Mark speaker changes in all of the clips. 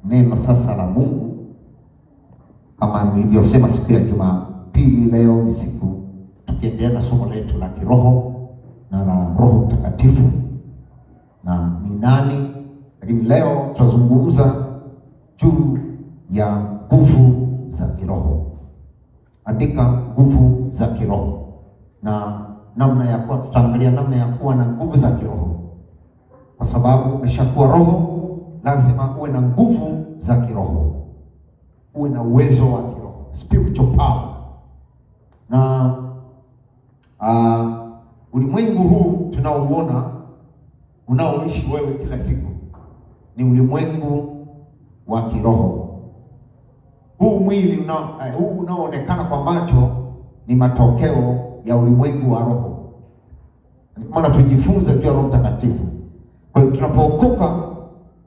Speaker 1: neno sasa la Mungu. Kama nilivyosema siku ya Jumapili, leo ni siku tukiendelea na somo letu la kiroho na la Roho Mtakatifu na ni nani. Lakini leo tutazungumza juu ya nguvu za kiroho. Andika nguvu za kiroho na namna ya kuwa, tutaangalia namna ya kuwa na nguvu za kiroho, kwa sababu umeshakuwa roho, lazima uwe na nguvu za kiroho, uwe na uwezo wa kiroho, spiritual power. Na ulimwengu huu tunaouona, unaoishi wewe kila siku, ni ulimwengu wa kiroho. Huu mwili unaoonekana kwa macho ni matokeo ya ulimwengu wa roho. Maana tujifunze juu ya Roho Mtakatifu. Kwa hiyo tunapookoka,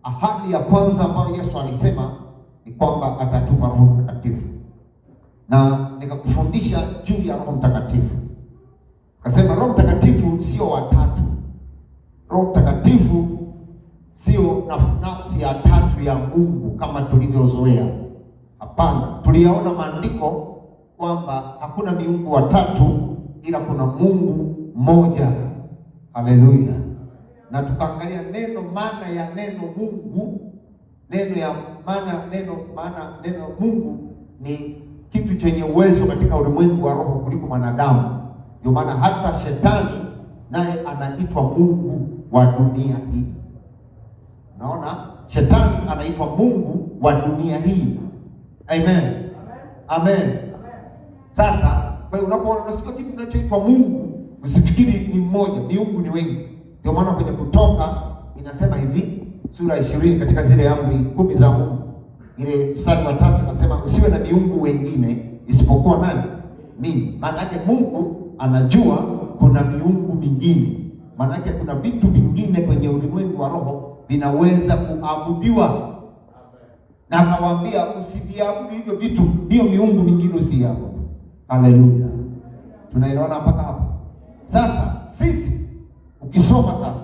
Speaker 1: ahadi ya kwanza ambayo Yesu alisema ni kwamba atatupa Roho Mtakatifu. Na nikakufundisha juu ya Roho Mtakatifu. Akasema Roho Mtakatifu sio watatu. Roho Mtakatifu sio nafsi ya tatu ya Mungu kama tulivyozoea. Hapana, tuliyaona maandiko kwamba hakuna miungu watatu, ila kuna Mungu mmoja. Haleluya. Na tukaangalia maana ya neno Mungu. Neno Mungu ni kitu chenye uwezo katika ulimwengu wa roho kuliko wanadamu. Ndio maana hata shetani naye anaitwa mungu wa dunia hii. Unaona? Shetani anaitwa mungu wa dunia hii. Amen. Amen. Sasa, kwa hiyo unapoona unasikia kitu kinachoitwa Mungu, usifikiri ni mmoja, miungu ni wengi. Ndio maana kwenye Kutoka inasema hivi, sura 20 katika zile amri 10 za Mungu, ile mstari wa 3 inasema usiwe na miungu wengine isipokuwa nani? Mimi. Maana yake Mungu anajua kuna miungu mingine. Maana yake kuna vitu vingine kwenye ulimwengu wa roho vinaweza kuabudiwa. Na akawaambia usiviabudu hivyo vitu, hiyo miungu mingine usiabudu. Haleluya. Tunaelewana mpaka hapo? Sasa sisi ukisoma sasa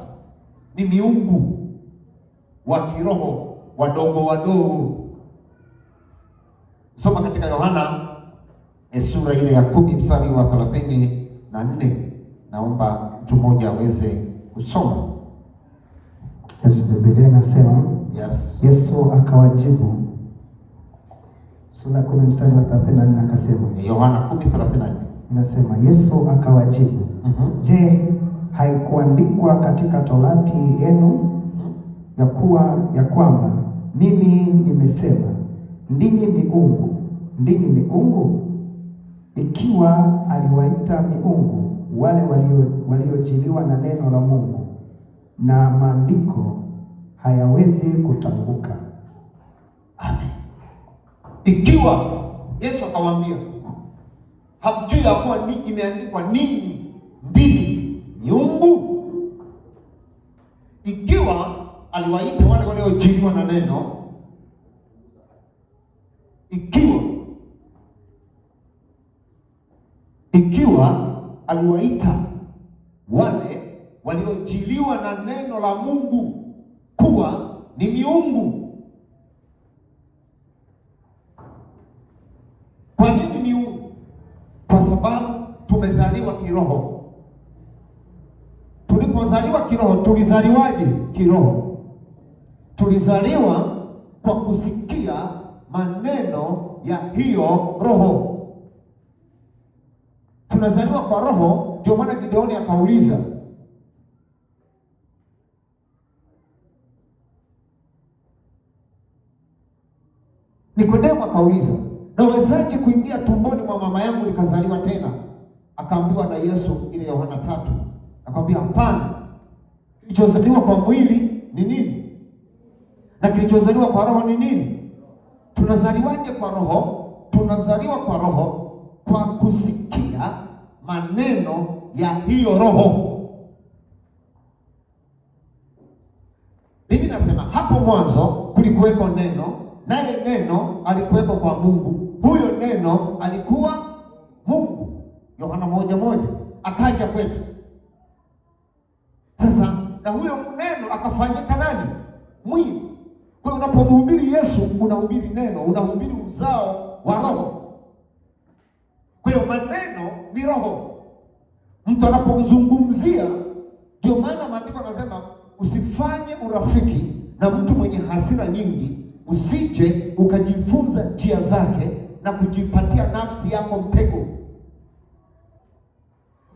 Speaker 1: ni miungu wa kiroho wadogo. Soma katika Yohana sura ile ya 10 mstari wa 34. Naomba mtu mmoja aweze kusoma.
Speaker 2: Yesu, Biblia inasema,
Speaker 1: yes.
Speaker 2: Yesu akawajibu, sura 10 mstari wa 34 akasema,
Speaker 1: Yohana 10:34
Speaker 2: inasema, Yesu akawajibu, Je, haikuandikwa katika Torati yenu ya kwamba mimi nimesema ndini miungu? Ikiwa aliwaita miungu wale waliojiliwa na neno la Mungu, na maandiko hayawezi kutanguka.
Speaker 1: Amen. Ikiwa Yesu akawaambia, hamjui ya kuwa imeandikwa ninyi ndini miungu? Ikiwa aliwaita wale waliojiliwa na neno, ikiwa aliwaita wale waliojiliwa na neno la Mungu kuwa ni miungu. Kwa nini miungu? Kwa sababu tumezaliwa kiroho. Tulipozaliwa kiroho, tulizaliwaje kiroho? Tulizaliwa kwa kusikia maneno ya hiyo roho. Tunazaliwa kwa roho. Ndio maana Gideoni akauliza, Nikodemo akauliza, nawezaje kuingia tumboni mwa mama yangu nikazaliwa tena? Akaambiwa na Yesu ile Yohana 3, akamwambia hapana, kilichozaliwa kwa mwili ni nini na kilichozaliwa kwa roho ni nini? Tunazaliwaje kwa roho? Tunazaliwa kwa roho kwa kusikia maneno ya hiyo roho. Biblia inasema hapo mwanzo kulikuweko neno, naye neno alikuweko kwa Mungu. Huyo neno alikuwa Mungu. Yohana 1:1. Akaja kwetu. Sasa na huyo neno akafanyika nani? Mwili. Kwa hiyo unapomhubiri Yesu unahubiri neno, unahubiri uzao wa Roho. Kwa hiyo maneno ni roho. Mtu anapomzungumzia, ndio maana maandiko yanasema usifanye urafiki na mtu mwenye hasira nyingi, usije ukajifunza njia zake na kujipatia nafsi yako mtego.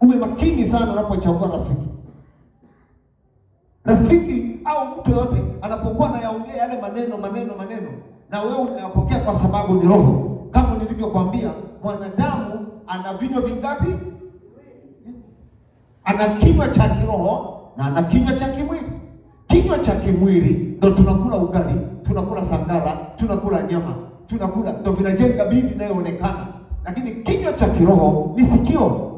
Speaker 1: Uwe makini sana unapochagua rafiki. Rafiki au mtu yote anapokuwa anayaongea yale maneno na wewe unayapokea kwa sababu ni roho. Kama nilivyokuambia, mwanadamu ana vinywa vingapi? Ana kinywa cha kiroho na ana kinywa cha kimwili. Kinywa cha kimwili ndio tunakula ugali, tunakula sangara, tunakula nyama, tunakula ndio vinajenga bidii inayoonekana. Lakini kinywa cha kiroho ni sikio.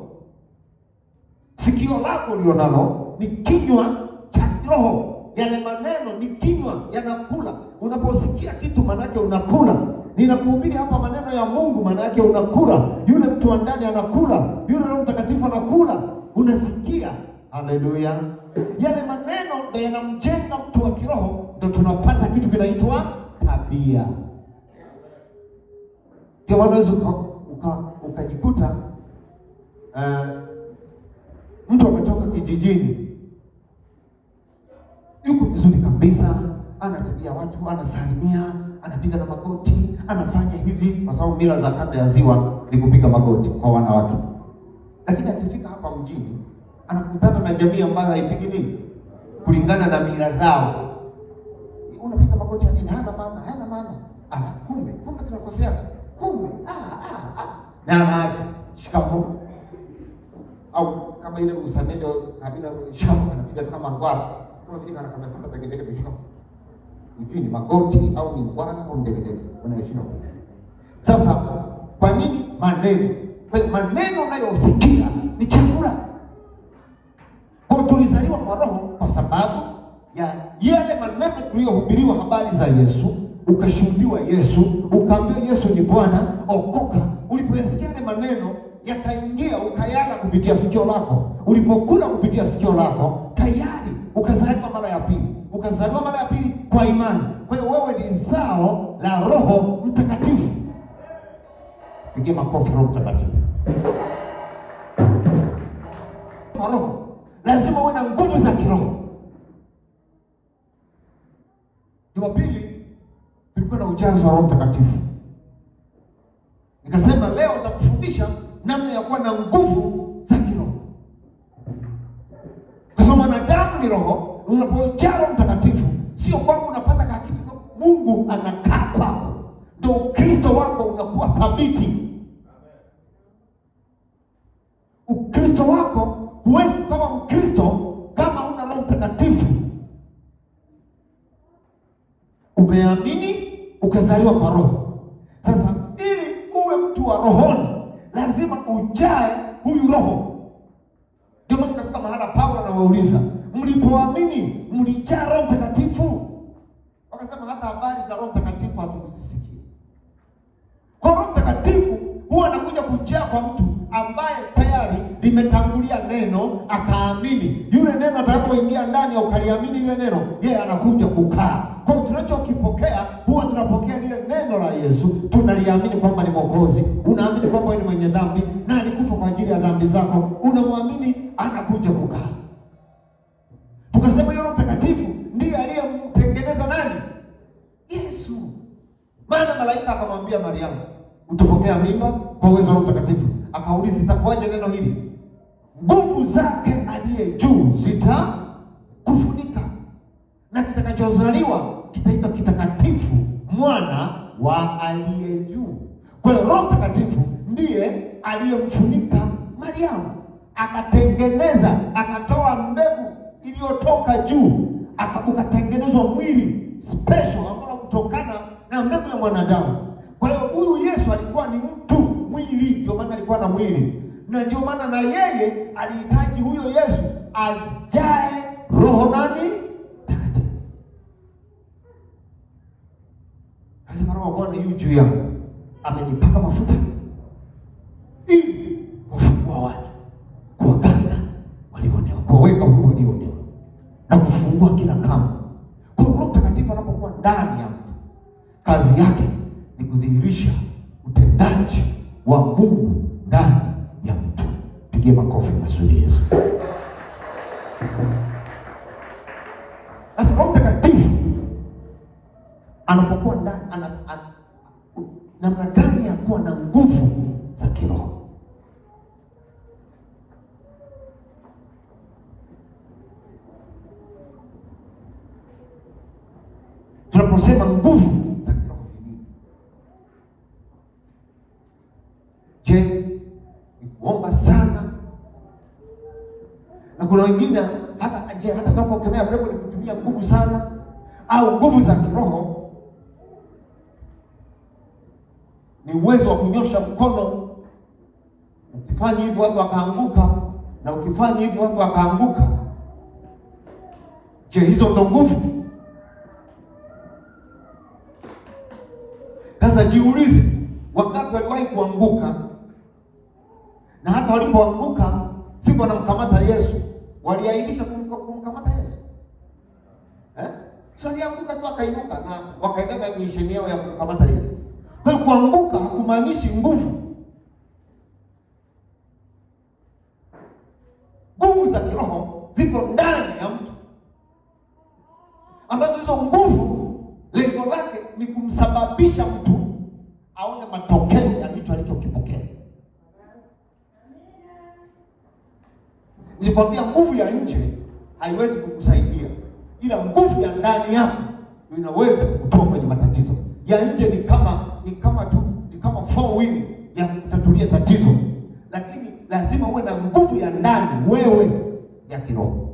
Speaker 1: Sikio lako lionalo ni kinywa cha kiroho. Yale maneno ni kinywa, yanakula. Unaposikia kitu manake unakula. Ninakuhubiri hapa maneno ya Mungu, manake unakula. Yule mtu wa ndani anakula, yule Roho Mtakatifu anakula. Unasikia. Haleluya. Yale maneno ndio yanamjenga mtu wa kiroho, ndio tunapata kitu kinaitwa tabia. Ndio unaweza ukajikuta mtu ametoka kijijini, yuko vizuri kabisa, anatabia watu, anasalimia, anapiga na magoti, anafanya hivi, kwa sababu mila za kanda ya Ziwa ni kupiga magoti kwa wanawake. Lakini akifika hapa mjini, anakutana na jamii ambayo haipigi nini kulingana na mila zao. Unapiga magoti ya nini? Hana maana. Kumbe tunakosea. Kumbe na anaacha shikamoo. Au kama ile usamejo kabila shikamoo, anapiga kama ngwara. Kama vile kana kama degedege shikamoo. Hivi ni magoti au ni ngwara au degedege? Unaheshima. Sasa kwa nini maneno? Maneno unayosikia ni chakula. Kwa tulizaliwa kwa roho kwa sababu ya yale maneno tuliyohubiriwa habari za Yesu, ukashuhudiwa Yesu, ukaambiwa Yesu ni Bwana, okoka. Ulipoyasikia yale maneno yakaingia, ukayala kupitia sikio lako. Ulipokula kupitia sikio lako, tayari ukazaliwa mara ya pili. Ukazaliwa mara ya pili kwa imani. Kwa hiyo wewe ni zao la Roho Mtakatifu. Pigie makofi Roho Mtakatifu. Roho lazima uwe na nguvu za kiroho. Jumapili tulikuwa na ujazo wa Roho Mtakatifu. Nikasema leo nitakufundisha namna ya kuwa na nguvu za kiroho. Kwa sababu mwanadamu ni roho. Unapojaa Roho Mtakatifu, sio kwamba unapata kitu, Mungu anakaa kwako. Ndio Ukristo wako unakuwa thabiti. Ukristo wako huwezi kama Mkristo kama una Roho Mtakatifu. Umeamini, ukazaliwa kwa roho. Sasa ili uwe mtu wa rohoni, lazima ujae huyu roho. Ndio maana kafika mahala Paulo anawauliza, mlipoamini mlijaa Roho Mtakatifu? Wakasema hata habari za Roho Mtakatifu hatukuzisikia. Kwa Roho Mtakatifu huwa anakuja kujaa kwa mtu ambaye tayari limetangulia neno, akaamini. Yule neno atakapoingia ndani au ukaliamini ile neno, yeye anakuja kukaa. Kwa hiyo tunachokipokea huwa tunapokea lile neno la Yesu, tunaliamini kwamba ni Mwokozi. Unaamini kwamba wewe ni mwenye dhambi na alikufa kwa ajili ya dhambi zako. Unamwamini, anakuja kukaa. Tukasema yule Mtakatifu ndiye aliyemtengeneza nani? Yesu. Maana malaika akamwambia Mariamu, utapokea mimba kwa uwezo wa Mtakatifu. Akauliza, itakuwaje neno hili? Nguvu zake aliye juu zitakufunika, na kitakachozaliwa kitaitwa kitakatifu, mwana wa aliye juu. Kwa hiyo Roho Mtakatifu ndiye aliyemfunika Mariamu, akatengeneza, akatoa mbegu iliyotoka juu, ukatengenezwa mwili special ambao kutokana na mbegu ya mwanadamu. Kwa hiyo huyu Yesu alikuwa ni mtu mwili, ndio maana alikuwa na mwili. Na ndio maana na yeye alihitaji huyo Yesu ajae Roho nani? Takatifu. Lazima Roho Bwana yu juu yangu, amenipaka mafuta ili kufungua watu, kuwaganga walionewa, kuweka huru walionewa, na kufungua kila kamba. Kwa Roho Mtakatifu anapokuwa ndani ya mtu, kazi yake ni kudhihirisha utendaji wa Mungu ndani ya mtu. Pigie makofi mazuri Yesu. Sasa Roho Mtakatifu anapokuwa ndani, namna gani ya kuwa na nguvu za kiroho? Tunaposema nguvu za kiroho ni nini? Je, ni kuomba sana? Na kuna wengine hata kama kukemea pepo ni kutumia nguvu sana? Au nguvu za kiroho ni uwezo wa kunyosha mkono, ukifanya hivyo watu wakaanguka, na ukifanya hivyo watu wakaanguka? Je, hizo ndo nguvu? Sasa jiulize, wangapi waliwahi kuanguka, na hata walipoanguka siku wanamkamata Yesu waliahirisha kumkamata Yesu? Sio alianguka tu akainuka na wakaendelea na misheni yao ya kumkamata Yesu. Kwa hiyo kuanguka hakumaanishi nguvu. Nguvu za kiroho ziko ndani ya mtu, ambazo hizo nguvu lengo lake ni kumsababisha mtu aone matokeo ya hicho alichokipokea. Nilikwambia nguvu ya nje haiwezi kukusaidia, ila nguvu ya ndani yako inaweza kukutoa kwenye matatizo. Ya nje ni kama four wheel ya kutatulia tatizo, lakini lazima uwe na nguvu ya ndani wewe ya kiroho,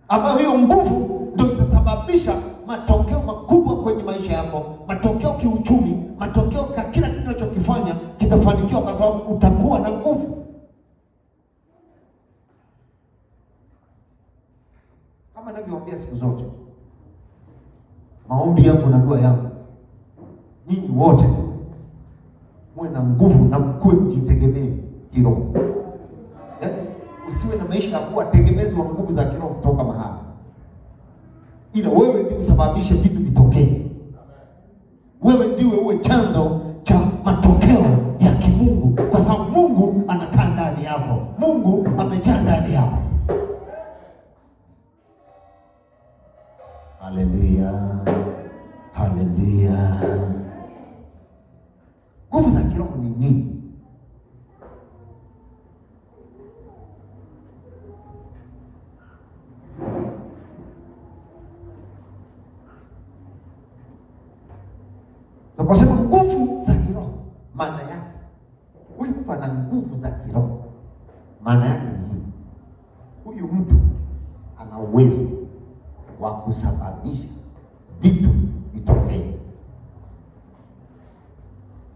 Speaker 1: ambayo hiyo nguvu ndio itasababisha matokeo makubwa kwenye maisha yako, matokeo kiuchumi, matokeo kwa kila kitu unachokifanya kitafanikiwa, kwa sababu utakuwa na nguvu. Kama ninavyowaambia siku zote, maombi yangu na dua yangu, nyinyi wote muwe na nguvu na mkue mjitegemee kiroho. Yaani usiwe na maisha ya kuwa tegemezi wa nguvu za kiroho kutoka mahali, ila wewe ndiye usababishe vitu vitokee. Wewe ndiwe uwe chanzo cha matokeo ya kimungu, kwa sababu Mungu anakaa ndani yako, Mungu amejaa ndani yako. Haleluya, haleluya. Nguvu za kiroho ni nini? Naposema nguvu za kiroho, maana yake huyu mtu ana nguvu za kiroho. Maana yake ni hii: huyu mtu ana uwezo wa kusababisha vitu vitokee.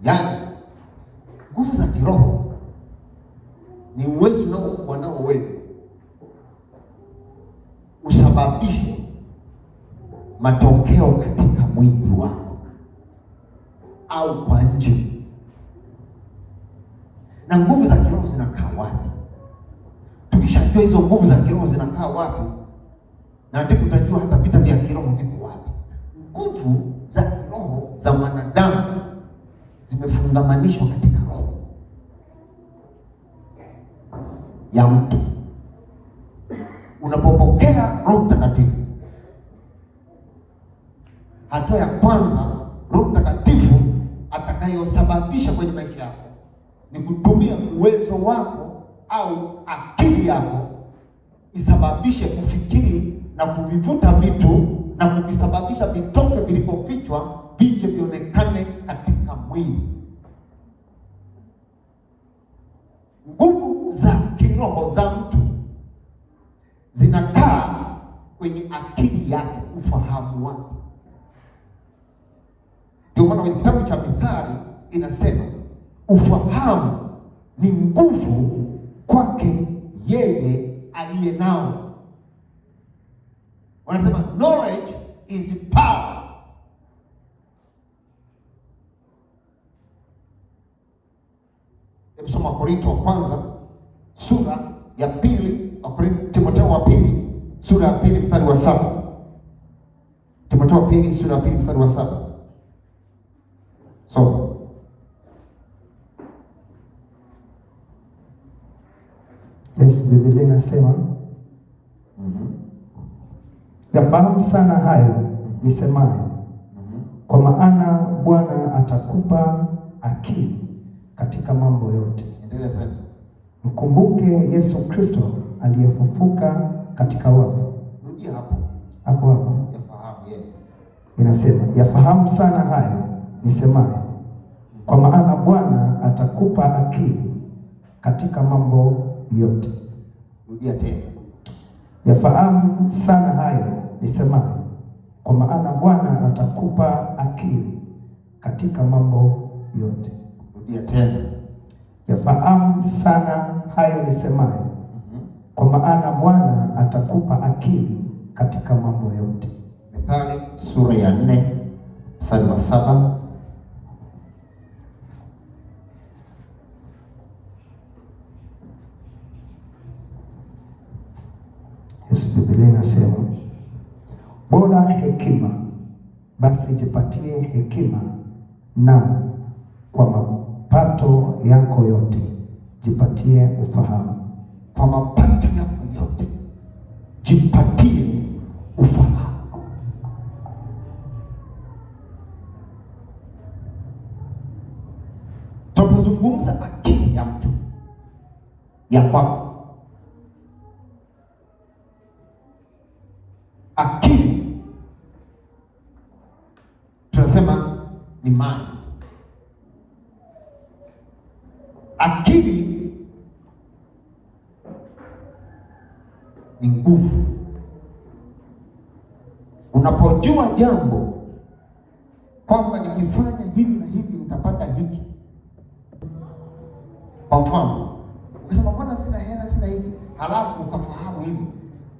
Speaker 1: Yaani nguvu za kiroho ni uwezo wanao wewe usababishe matokeo katika mwili wako au kwa nje. Na nguvu za kiroho zinakaa wapi? Tukishajua hizo nguvu za kiroho zinakaa wapi, na ndipo utajua hata vita vya kiroho viko wapi. Nguvu za kiroho za mwanadamu zimefungamanishwa katika roho ya mtu. Unapopokea Roho Mtakatifu, hatua ya kwanza Roho Mtakatifu atakayosababisha kwenye maisha yako ni kutumia uwezo wako au akili yako isababishe kufikiri na kuvivuta vitu na kuvisababisha vitoke vilipofichwa vije vionekane katika mwili. Nguvu za kiroho za mtu zinakaa kwenye akili yake, ufahamu wake. Ndio maana kwenye kitabu cha Mithali inasema ufahamu ni nguvu kwake yeye aliye nao. Wanasema knowledge is power. Hebu soma Korinto wa kwanza sura ya pili, Timotheo wa pili sura ya pili mstari wa 7. Timotheo wa pili sura ya 2 mstari wa 7. Soma.
Speaker 2: Yes, Biblia inasema yafahamu sana hayo nisemayo, kwa maana Bwana atakupa akili katika mambo yote.
Speaker 1: Endelea sana.
Speaker 2: Mkumbuke Yesu Kristo aliyefufuka katika wafu.
Speaker 1: Rudia hapo.
Speaker 2: Hapo.
Speaker 1: Yafahamu yeye.
Speaker 2: Inasema yafahamu sana hayo nisemayo, kwa maana Bwana atakupa akili katika mambo yote.
Speaker 1: Rudia tena.
Speaker 2: Yafahamu sana hayo nisemayo, kwa maana Bwana atakupa akili katika mambo yote.
Speaker 1: Rudia tena.
Speaker 2: Yafahamu sana hayo nisemayo, kwa maana Bwana atakupa akili katika mambo yote.
Speaker 1: Mithali sura ya 4 mstari wa 7.
Speaker 2: Yesu, Biblia inasema bora hekima, basi jipatie hekima, na kwa mapato yako yote jipatie ufahamu.
Speaker 1: Kwa mapato yako yote jipatie ufahamu. Tunapozungumza akili ya mtu ya kwako, akili tunasema ni mind. Akili ni nguvu. Unapojua jambo kwamba nikifanya hivi na hivi nitapata hiki. Kwa mfano, ukisema mbona sina hela, sina hiki, halafu ukafahamu hivi,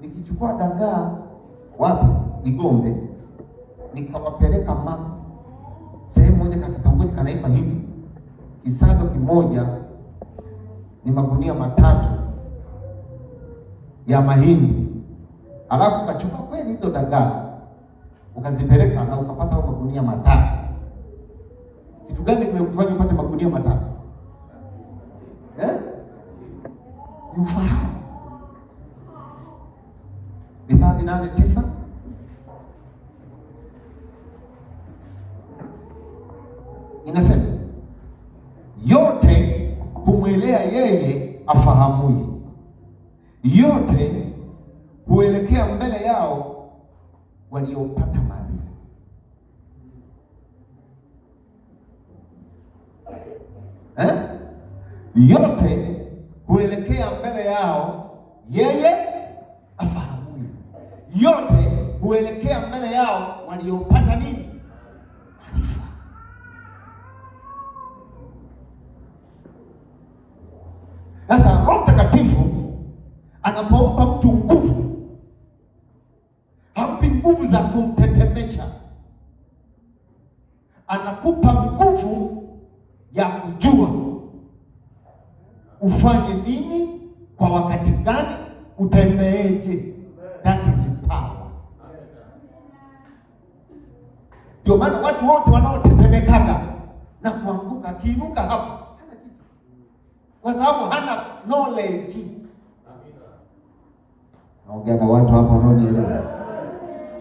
Speaker 1: nikichukua dagaa wapi Igombe nikawapeleka sehemu moja kwa kitongoji kanaitwa hivi, kisado kimoja ni magunia 3 ya mahindi, alafu ukachukua kweli hizo dagaa ukazipeleka na ukapata magunia 3. Kitu gani kimekufanya upate magunia 3? Ni ufahamu. Mithali 8:9 inasema yote humwelea yeye afahamuye, yote huelekea mbele yao waliopata maarifa. Yote huelekea mbele yao yeye afahamuye, yote huelekea mbele yao waliopata nini? Maarifa. Sasa Roho Mtakatifu anapompa mtu nguvu, hampi nguvu za kumtetemesha, anakupa nguvu ya kujua ufanye nini, kwa wakati gani, utembeeje. That is power. Ndio maana watu wote wanaotetemekaga na kuanguka, akiinuka hapo hana kitu, kwa sababu hana knowledge. Naongea na watu hapa wanaonielewa.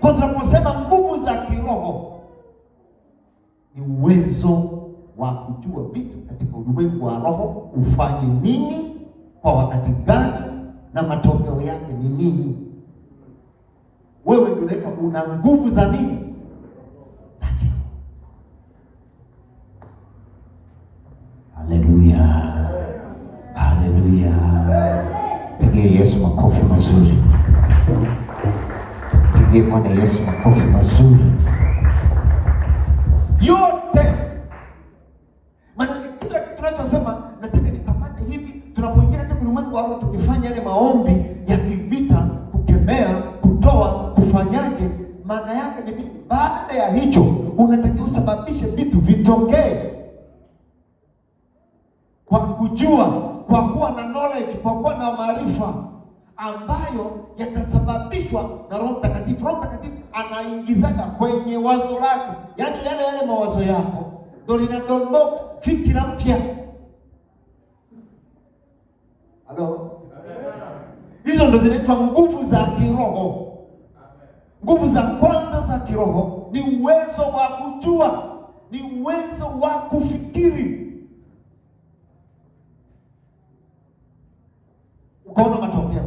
Speaker 1: Kwa tunaposema nguvu za kiroho, ni uwezo wa kujua vitu katika ulimwengu wa roho, ufanye nini kwa wakati gani na matokeo yake ni nini. Wewe ndio unaitwa una nguvu za nini? Za kiroho. Haleluya, haleluya. Pigie Yesu makofi mazuri. Pigie Bwana Yesu makofi mazuri. Yote maana kila kitu tunachosema nataka nikamate hivi, tunapoingia katika ulimwengu wa roho, tukifanya yale maombi ya kivita, kukemea, kutoa, kufanyaje, maana yake ni vipi? Baada ya hicho unatakiwa usababishe vitu vitokee kwa kujua, kwa kuwa na knowledge, kwa kuwa na maarifa ambayo yatasababishwa na Roho Mtakatifu. Roho Mtakatifu anaingizaga kwenye wazo lako, yaani yale mawazo yako ndio linadondoka fikira mpya. Halo, hizo ndo zinaitwa nguvu za kiroho. Nguvu za kwanza za kiroho ni uwezo wa kujua, ni uwezo wa kufikiri. Ukaona matokeo.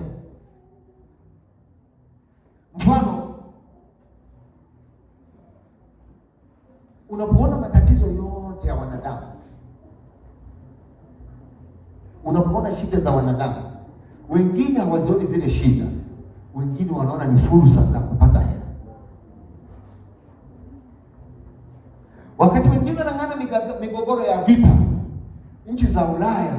Speaker 1: Mfano, unapoona matatizo yote ya wanadamu, unapoona shida za wanadamu, wengine hawazioni zile shida, wengine wanaona ni fursa za kupata hela. Wakati wengine wanang'ana migogoro ya vita, nchi za Ulaya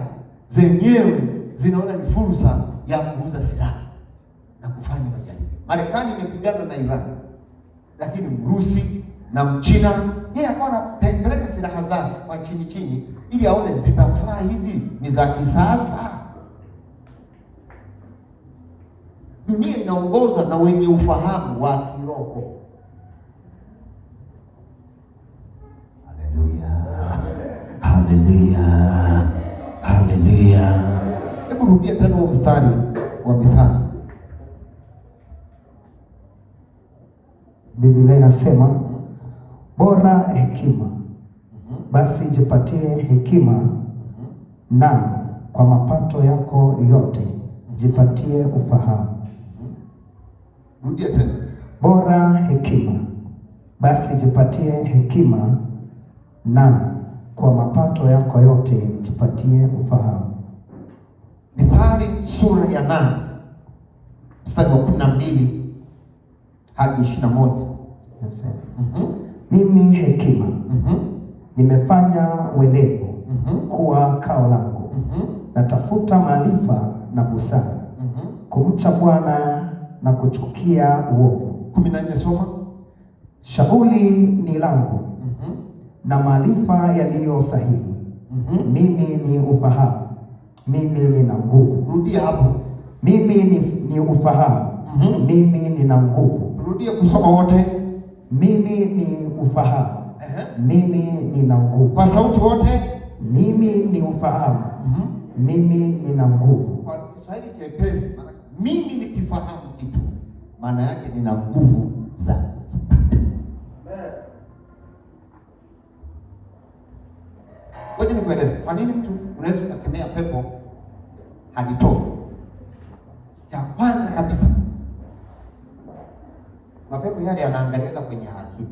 Speaker 1: zenyewe zinaona ni fursa ya kuuza silaha na kufanya majaribio. Marekani imepigana na Iran, lakini Mrusi na Mchina yeye akawa anapeleka silaha zake kwa chini ili aone zitafaa, hizi ni za kisasa. Dunia inaongozwa na wenye ufahamu wa kiroho. Haleluya, haleluya. Hebu rudia tena huo mstari wa Mithali.
Speaker 2: Biblia inasema bora hekima, basi jipatie hekima, na kwa mapato yako yote jipatie ufahamu.
Speaker 1: Rudia tena.
Speaker 2: Bora hekima, basi jipatie hekima, na kwa mapato yako yote jipatie ufahamu.
Speaker 1: Mithali sura ya 8 mstari wa 12 hadi 21.
Speaker 2: Nasema mimi hekima nimefanya welevu kuwa kao langu, natafuta maarifa na busara, kumcha Bwana na kuchukia uovu.
Speaker 1: 14 soma.
Speaker 2: Shauri ni langu na maarifa yaliyo sahihi. Mimi ni ufahamu, mimi nina nguvu.
Speaker 1: Rudia hapo.
Speaker 2: Mimi ni ufahamu, mimi nina nguvu.
Speaker 1: Rudia kusoma wote.
Speaker 2: Mimi ni ufahamu, mimi nina nguvu.
Speaker 1: Kwa sauti wote.
Speaker 2: Mimi ni ufahamu, mimi nina nguvu.
Speaker 1: Kwa Kiswahili chepesi, maana mimi nikifahamu kitu, maana yake nina nguvu za. Ngoja nikueleze kwa nini mtu unaweza kukemea pepo halitoki. Cha kwanza kabisa, mapepo yale yanaangaliana kwenye akili.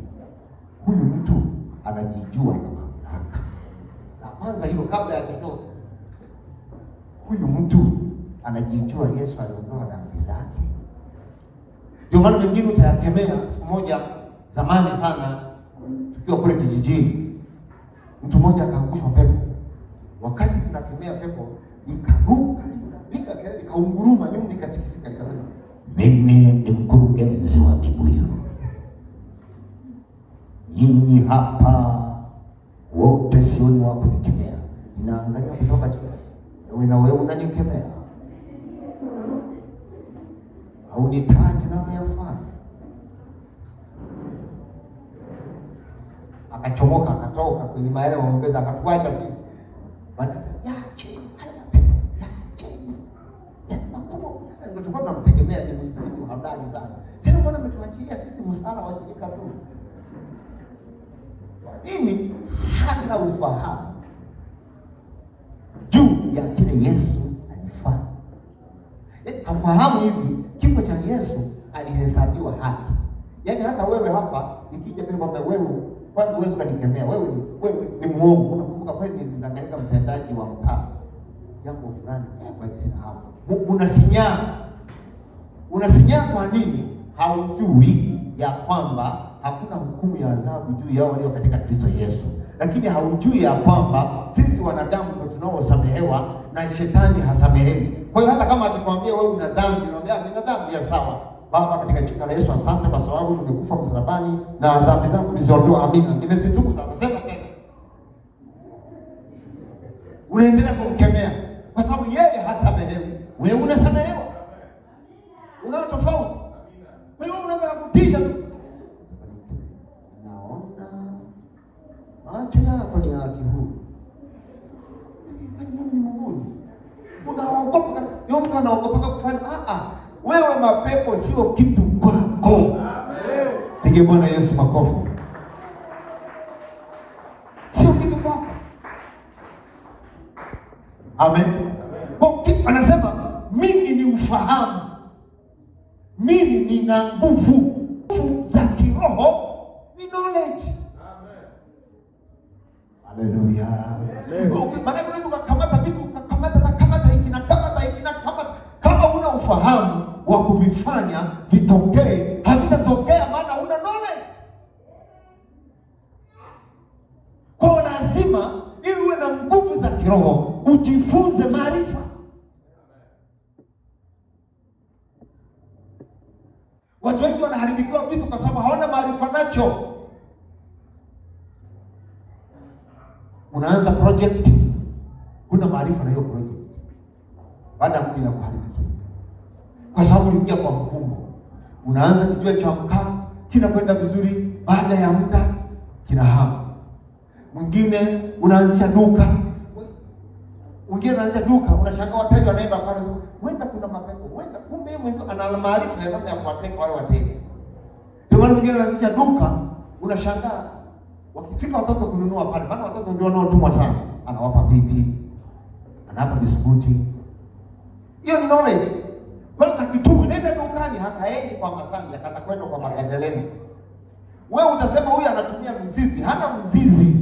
Speaker 1: Huyu mtu anajijua na mamlaka. La kwanza hilo, kabla ya chochote, huyu mtu anajijua Yesu aliondoa dhambi zake. Ndio maana wengine utayakemea. Siku moja zamani sana, tukiwa kule kijijini, mtu mmoja akaangushwa pepo. Wakati tunakemea pepo, nikaruka kelele, nikaunguruma, nyumba ikatikisika, nikasema mimi ni mkurugenzi wa Kibuyu. Nyinyi hapa wote sioni wa kunikemea. Ninaangalia kutoka chini. Wewe na wewe unanikemea. Au nitaji na yafanya. Akachomoka, akatoka kwenye maele waongeza, akatuacha sisi. Baada ya chini, haya mapepo, ya chini. Yaani makubwa. Sasa ndio tulikuwa tunamtegemea ni mwinjilisti hodari sana. Tena mbona mmetuachilia sisi msala wa shirika tu? Nini? Hana ufahamu juu ya kile Yesu alifanya. Hafahamu hivi, kifo cha Yesu alihesabiwa haki. Yaani hata wewe hapa nikija pale kwamba wewe kwanza uwezo kanikemea, wewe ni muongo. Unakumbuka kweli nilidanganyika mtendaji wa mtaa jambo fulani, kwa hiyo sina hapo. Unasinyaa kwa nini? Haujui ya kwamba hakuna hukumu ya adhabu juu yao walio katika Kristo Yesu. Lakini haujui ya kwamba sisi wanadamu ndio tunaosamehewa na shetani hasamehewi. Kwa hiyo hata kama akikwambia wewe una dhambi, unamwambia nina dhambi ya sawa. Baba, katika jina la Yesu asante kwa sababu nimekufa msalabani na dhambi zangu nilizondoa, amina. Nimezitubu sasa, sema tena. Unaendelea kumkemea kwa sababu yeye hasamehewi. Wewe unasamehewa. Una tofauti. Kwa hiyo unaweza kutisha tu. macho yako ni ya kihuru. Mimi ni Mungu. Unaogopa kabisa. Ndio mtu anaogopa kufanya wewe mapepo sio kitu kwako. Amen. Pige Bwana Yesu makofi. Sio kitu kwako. Amen. Kwa kitu anasema mimi ni ufahamu. Mimi nina nguvu za kiroho, ni knowledge. Amen. Haleluya. Okay, maana unaweza kukamata vitu, ukakamata hiki na kamata kama una ufahamu wa kuvifanya vitokee, havitatokea maana una knowledge. Kwa lazima ili uwe na nguvu za kiroho ujifunze maarifa. Watu wengi wanaharibikiwa vitu kwa sababu hawana maarifa nacho. Unaanza project, huna maarifa na hiyo project. Baada ya muda inakuharibikia. Kwa sababu uliingia kwa mkumbo. Unaanza kijiwe cha mkaa, kinakwenda vizuri, baada ya muda kinahama. Mwingine unaanzisha duka. Mwingine anaanzisha duka, unashangaa wateja wanaenda pale, wenda kuna mapepo, wenda kumbe yeye mwenyewe ana maarifa ya namna ya kuwateka wale wateja. Ndio maana mwingine anaanzisha duka, unashangaa wakifika watoto kununua pale, maana watoto ndio wanaotumwa sana. Anawapa pipi, anawapa biskuti. Hiyo ni knowledge. Kwa akituma nenda dukani, hakaendi kwa Masanja, atakwenda kwa Magandeleni. Wewe utasema huyu anatumia mzizi, hana mzizi,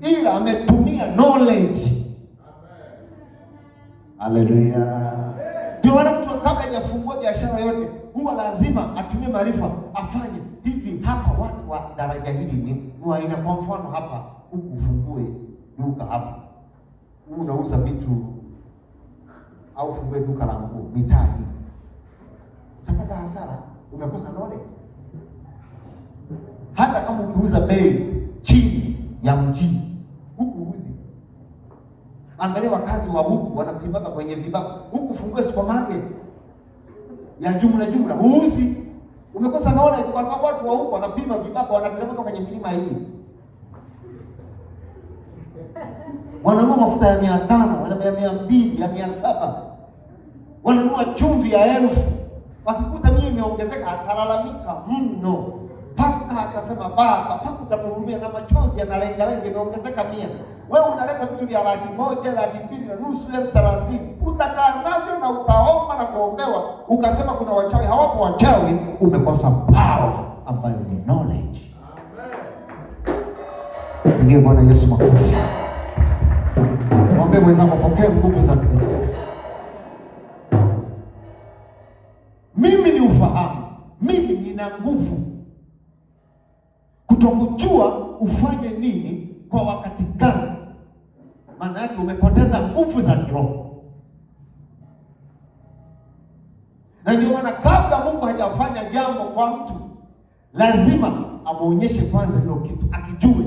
Speaker 1: ila ametumia knowledge. Haleluya. Ndio maana mtu kabla hajafungua biashara yote huwa lazima atumie maarifa, afanye hivi. Hapa watu wa daraja hili ni aina. Kwa mfano hapa huku ufungue duka hapa, unauza vitu au ufungue duka la nguo mitaa hii, utapata hasara, umekosa knowledge. Hata kama ukiuza bei chini ya mjini, huku uzi. Angalia wakazi wa huku wanapimaka kwenye vibaba. Huku fungue supermarket ya jumla, uuzi. Umekosa knowledge kwa sababu watu wa huku wanapima vibaba, wanapeleka kwenye milima hii. Wananunua mafuta ya 500, wana 200, ya 700. Wananunua chumvi ya 1000. Wakikuta mimi imeongezeka atalalamika mno. Paka atasema baba, paka utamhurumia na machozi yanalenga imeongezeka 100. Wewe unaleta vitu vya 100,000, 250,000, 30,000. Utakaa navyo na utaomba na kuombewa. Ukasema kuna wachawi, hawapo wachawi, umekosa power ambayo ni knowledge. Amen. Pigie Bwana Yesu makofi. Mwambie mwenzako pokea nguvu za kiroho. Mimi ni ufahamu. Mimi nina nguvu. Kutokujua ufanye nini kwa wakati gani, maana yake umepoteza nguvu za kiroho. Na ndio maana kabla Mungu hajafanya jambo kwa mtu, lazima amuonyeshe kwanza hilo kitu akijue.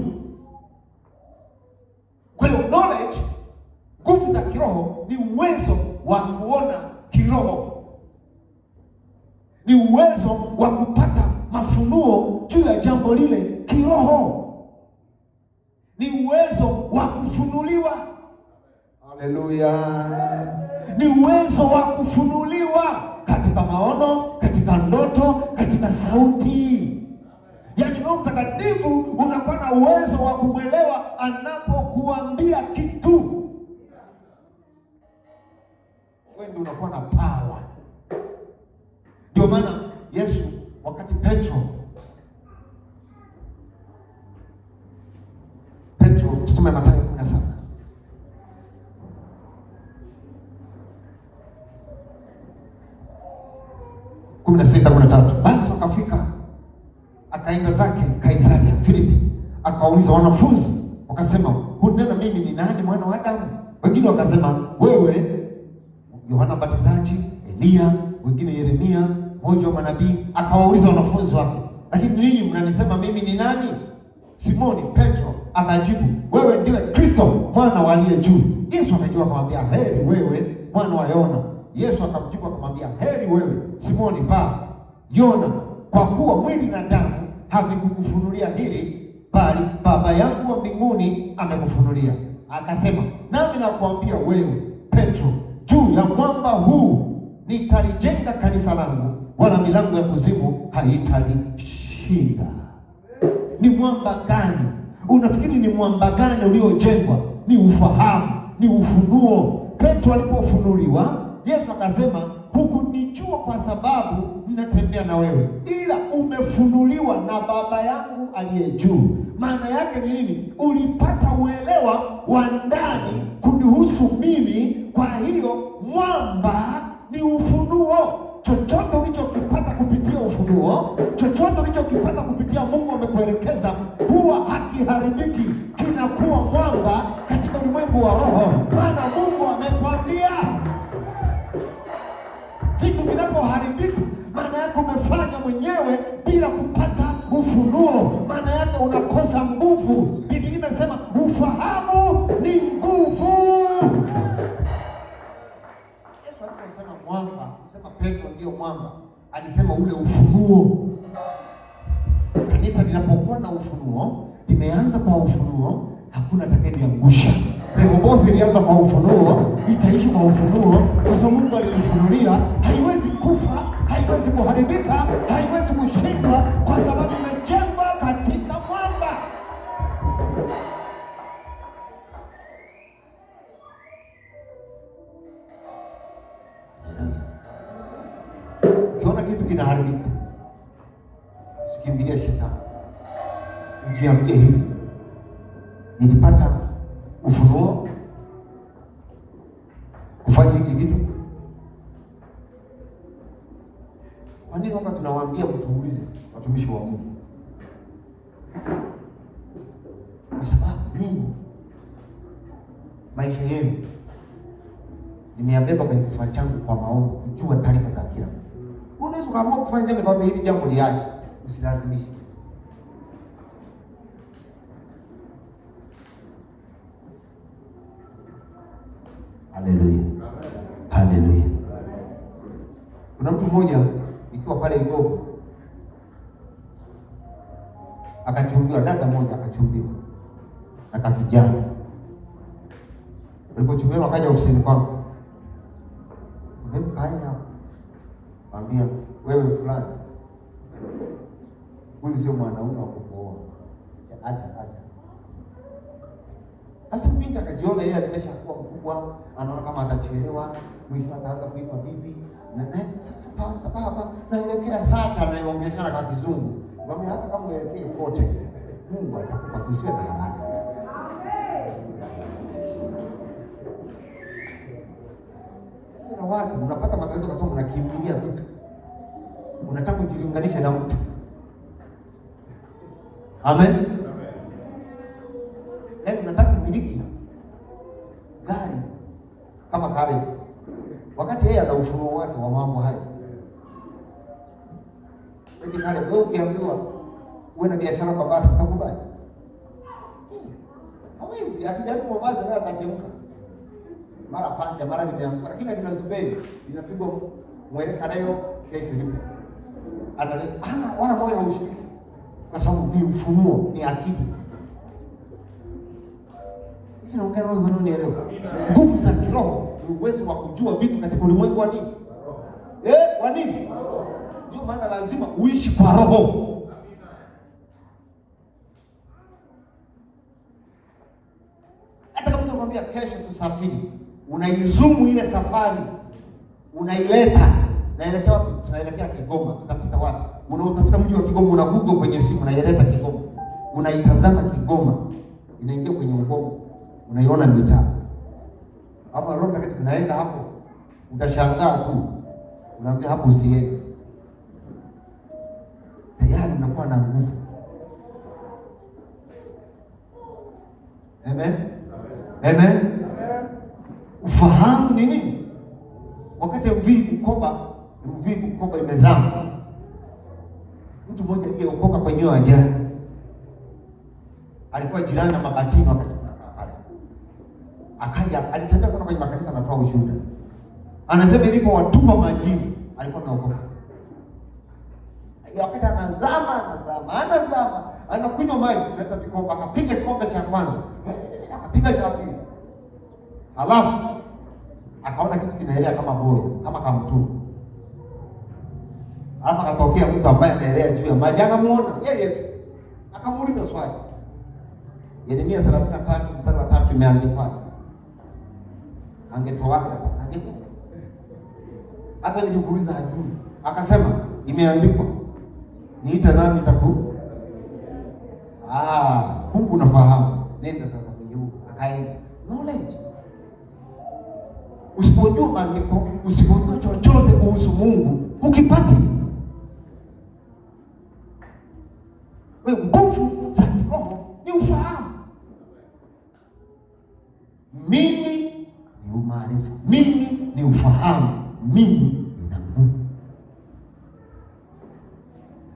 Speaker 1: Kwa hiyo knowledge, nguvu za kiroho ni uwezo wa kuona kiroho, ni uwezo wa kupata mafunuo juu ya jambo lile kiroho, ni uwezo wa kufunuliwa. Haleluya. Ni uwezo wa kufunuliwa katika maono, katika ndoto, katika sauti. Yaani Roho Mtakatifu unakuwa na uwezo wa kumwelewa anapokuambia kitu. Wewe ndio unakuwa na power. Ndio maana Yesu wakati Petro tusome Mathayo 17. Basi wakafika, akaenda zake Kaisaria Filipi, akauliza wanafunzi, wakasema hunena mimi ni nani mwana wa Adamu? Wengine wakasema wewe Yohana Mbatizaji, Elia, wengine Yeremia, mmoja wa manabii. Akawauliza wanafunzi wake, lakini ninyi mnanisema mimi ni nani? Simoni Petro akajibu, wewe ndiwe Kristo mwana wa aliye juu. Yesu akajibu akamwambia, heri wewe mwana wa Yona. Yesu akamjibu akamwambia, heri wewe Simoni Yona, kwa kuwa mwili na damu havikukufunulia hili bali Baba yangu wa mbinguni amekufunulia. Akasema, nami nakuambia wewe Petro, juu ya mwamba huu nitalijenga kanisa langu, wala milango ya kuzimu haitalishinda. Ni mwamba gani? Unafikiri ni mwamba gani uliojengwa? Ni ufahamu, ni ufunuo. Petro alipofunuliwa, Yesu akasema, hukunijua kwa sababu ninatembea na wewe, ila umefunuliwa na Baba yangu aliye juu. Maana yake ni nini? Ulipata uelewa wa ndani kunihusu mimi. Kwa hiyo mwamba ni ufunuo. Chochote ulichokipata kupitia ufunuo, chochote ulichokipata kupitia Mungu amekuelekeza, huwa hakiharibiki, kinakuwa mwamba katika ulimwengu wa roho. Maana Mungu amekwambia. Vitu vinapoharibika, maana yake umefanya mwenyewe bila kupata ufunuo. Maana yake unakosa nguvu. Biblia imesema ufahamu ni nguvu. Yesu aliposema mwamba, alisema Petro ndio mwamba, alisema ule ufunuo. Kanisa linapokuwa na ufunuo, limeanza kwa ufunuo, hakuna atakayeliangusha. Rehoboth ilianza kwa ufunuo, itaishi kwa ufunuo, kwa sababu Mungu alilifunulia. Haiwezi kufa, haiwezi kuharibika, haiwezi kushindwa, kwa sababu imejengwa katika mwamba. Ukiona kitu kinaharibika, usikimbilie shetani. Ujiambie hivi, nilipata ufunuo kufanya hiki kitu. Kwa nini wakati tunawaambia mtuulize watumishi wa Mungu? Kwa sababu mimi maisha yenu nimeyabeba kwenye kifua changu kwa maombi, kujua taarifa za kila mtu. Unaweza kuamua kufanya jambo kwa hili jambo liache, usilazimishe. Haleluya. Haleluya. Kuna mtu mmoja nikiwa pale Igogo akachumbiwa, dada mmoja akachumbiwa na kakijana. Walipochumbiwa akaja ofisini kwangu. Nimemkanya, mwambia wewe fulani, huyu sio mwanaume wa kukuoa. Acha. Sasa binti akajiona yeye ameshakuwa mkubwa, anaona kama atachelewa, mwisho ataanza kuitwa bibi. Na sasa pastor baba, naelekea sasa, anaongeshana kwa kizungu. Mwambie hata kama uelekee 40, Mungu atakupa, tusiwe na haraka. Kuna watu mnapata matatizo kwa sababu mnakimbilia vitu. Unataka kujilinganisha na mtu. Amen. Yaani unataka kumiliki gari kama kale, wakati yeye ana ufunuo wake wa mambo hayo. Eti kale wewe ukiambiwa uwe na biashara kwa basi utakubali? Hawezi. Akijaribu kwa basi naye atajemka. Mara panja, mara nimeanguka, lakini akina Zuberi inapigwa mweleka leo, kesho lipo. Ana wana moyo haushiki, kwa sababu ni ufunuo, ni akili. Naongea na wewe unielewe. Nguvu za kiroho ni uwezo wa kujua vitu katika ulimwengu wa nini? Wa nini? Ndio maana lazima uishi kwa roho. Hata kama tunakwambia kesho tusafiri, unaizumu ile safari, unaileta. Naelekea wapi? Tunaelekea Kigoma. Tutapita wapi? Unautafuta mji wa Kigoma, una Google kwenye simu, unaileta Kigoma. Unaitazama Kigoma, inaingia kwenye ubongo. Unaiona mitaa. Hapo Roho Mtakatifu naenda hapo. Utashangaa tu. Unaambia hapo usiende. Tayari unakuwa na nguvu. Amen. Amen. Ufahamu ni nini? Wakati mvi mkoba imezama. Mtu mmoja aliyeokoka kwenye ajali. Alikuwa jirani na Mabatini wakati akaja, alitembea sana kwenye makanisa, anatoa ushuhuda. Anasema ilipo watupa majini, alikuwa ameokoka. Wakati anazama, anakunywa maji, tunaleta vikombe, akapiga kikombe cha kwanza, akapiga cha pili, halafu akaona kitu kinaelea kama boya, kama kamtu. Halafu akatokea mtu ambaye anaelea juu ya maji, anamuona yeye tu, akamuuliza swali. Yeremia 33 mstari wa 3 imeandikwa, angetoaga sasa, angekufa. Hata nilikuuliza hajui. Akasema imeandikwa, niita nami nitakupa. Mungu unafahamu. Nenda sasa kwenye huko. Akaenda. Knowledge. Usipojua maandiko, usipojua chochote kuhusu Mungu, ukipati wewe nguvu za kiroho ni ufahamu. Mimi ni umaarifa. Mimi ni ufahamu. Mimi nina nguvu.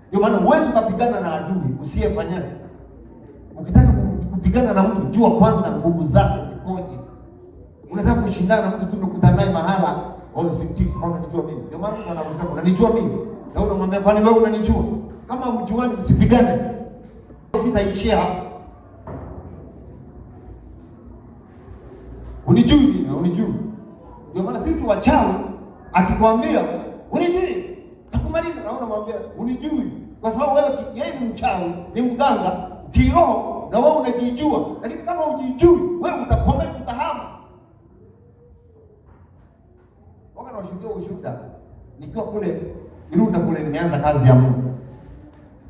Speaker 1: Ndio maana huwezi kupigana na adui usiyefanyaje. Ukitaka kupigana na mtu, jua kwanza nguvu zake zikoje. Unataka kushindana na mtu tu unakutana naye mahala, simtiki, mbona unanijua mimi? Ndio maana mtu anauliza, unanijua mimi? Na unamwambia, kwani wewe unanijua? Kama mjuani msipigane. Vita ishia hapo. Unijui mimi, unijui. Ndio maana sisi wachawi akikwambia unijui, takumaliza. Na unamwambia unijui, kwa sababu wewe yeye ni mchawi, ni mganga kiroho, na wewe unajijua. Lakini kama hujijui, wewe utakomesha, utahama. Wakati ushuhuda, nikiwa kule Irunda kule, nimeanza kazi ya Mungu.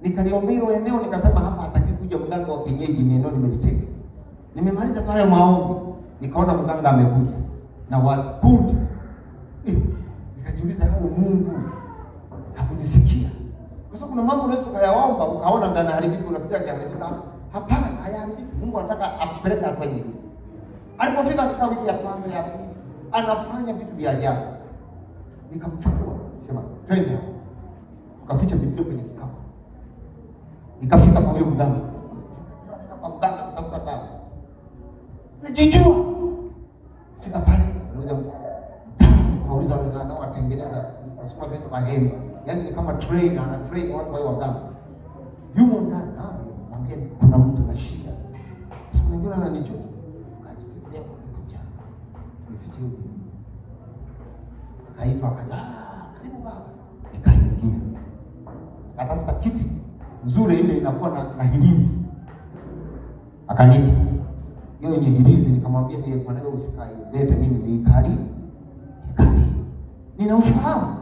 Speaker 1: Nikaliombea hilo eneo, nikasema hapa hataki kuja mganga wa kienyeji, ni eneo nimeliteka. Nimemaliza tu hayo maombi, nikaona mganga amekuja na wakundi. Nikajiuliza, hapo Mungu hakunisikia. Kwa sababu kuna mambo unaweza kuyaomba ukaona ndani haribika, unafikiria kiharibika. Hapana, hayaharibiki. Mungu anataka akupeleke hatua nyingine. Alipofika katika wiki ya kwanza ya pili, anafanya vitu vya ajabu. Nikamchukua, sema, twende. Tukaficha Biblia kwenye kikao. Nikafika kwa huyo mganga. Kwa mganga kutafuta dawa. Nijijua. Fika pale, nauliza wale watengeneza wasukuma vitu mahema. Yaani ni kama trainer, ana train watu wao waganga. Yumo ndani, mwambie kuna mtu na shida. Sasa mwingine ananijua. Kajifikiria kwa kuja. Nifiche hiyo dini. Akaitwa akaja, karibu baba. Nikaingia. Akatafuta kiti nzuri, ile inakuwa na hirizi. Akanipa hiyo yenye hirizi, nikamwambia ni kwa nini usikae, lete mimi niikali. Nina ufahamu.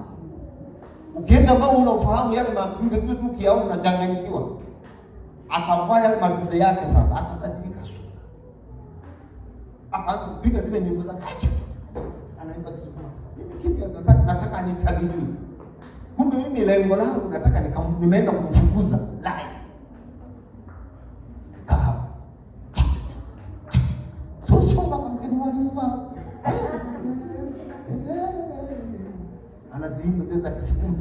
Speaker 1: Ukienda ambao una ufahamu, yale madude tu kiao unachanganyikiwa. Akavaa yale madude yake sasa, akabadilika sura. Akaanza kupiga zile nyimbo za kacha. Anaimba Kisukuma. Mimi kipi nataka nitabirie. Kumbe mimi lengo langu nataka nimeenda kumfukuza live. Kahawa. Sio kama mgeni walimba. Anaziimba zile za Kisukuma.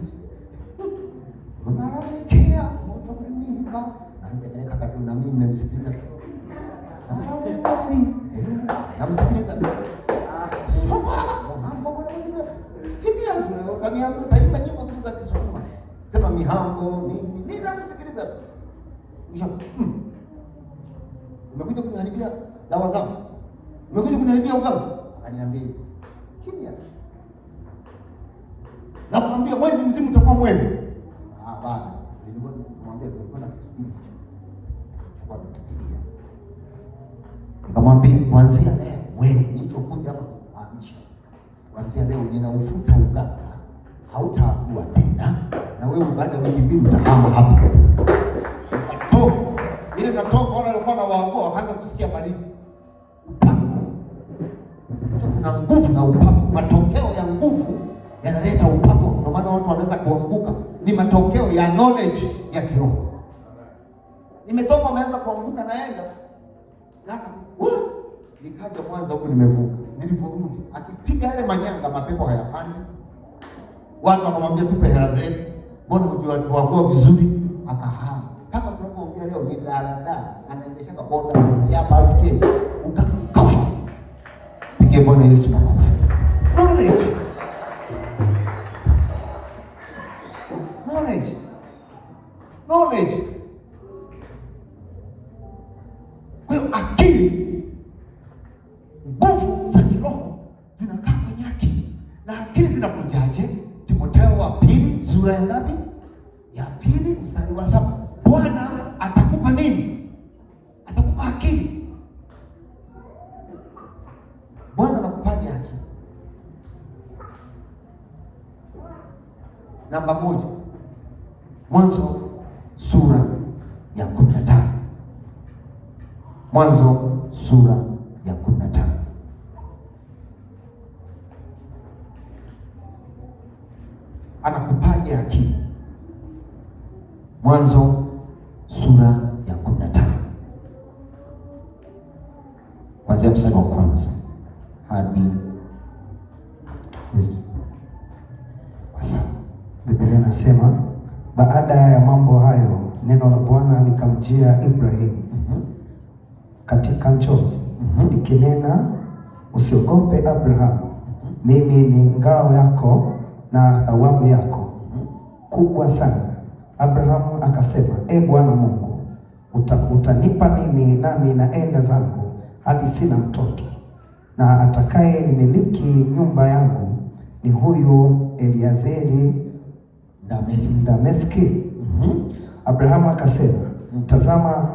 Speaker 1: Unaelekea moto kulimba. Na nikaeleka karibu na mimi nimemsikiliza. Namsikiliza. Mambo kuna kimya tu. Kaniambia taimba nyimbo zile za Kisukuma. Sema mihambo nini namsikiliza. Umekuja kuniharibia dawa zangu. Umekuja kuniharibia uganga. Akaniambia kimya. Nakwambia mwezi mzima utakuwa mwema. Basi nilikuwa nimwambia kulikuwa na kisubiri hicho. Chukua kufikiria. Nikamwambia kuanzia leo wewe nilichokuja hapa kuhamisha. Kuanzia leo ninaufuta uganga. Hautakuwa tena. Na wewe baada ya wiki mbili utakaa hapa. Nikatoka. Ile katoka wale walikuwa na waogoa wakaanza kusikia baridi. Kuna nguvu na upako. Matokeo ya nguvu yanaleta upako. Ndio maana watu wanaweza kuanguka. Ni matokeo ya knowledge ya kiroho. Nimetoka wameanza kuanguka naenda. Nikaja Mwanza huko nimevuka. Nilivorudi akipiga yale manyanga, mapepo hayapandi. Watu wakamwambia tupe hela zetu. Mbona hujua watu wako vizuri? Akahama. Kama tunapoongea leo ni daladala anaendesha boda ya basketi. Ukakafa. Pige Bwana Yesu makofi. Knowledge. Knowledge. akili, nguvu za kiroho zinakaa kwenye akili. Na akili zinakujaje? Timotheo wa pili sura ya ngapi? Ya pili mstari wa 7. Bwana atakupa nini? Atakupa akili. Bwana anakupaje akili? Namba 1, Mwanzo sura ya 15. Mwanzo sura ya 15. Anakupaje akili? Mwanzo sura ya 15 kuanzia mstari wa 1 hadi
Speaker 2: Biblia inasema, baada ya mambo hayo neno la Bwana likamjia Ibrahimu katika njozi likinena, usiogope Abrahamu, mimi ni ngao yako na thawabu yako kubwa sana. Abrahamu akasema, Bwana Mungu, utanipa nini nami naenda zangu hali sina mtoto, na atakaye nimiliki nyumba yangu ni huyu Eliazeri Dameski. Abrahamu akasema, tazama,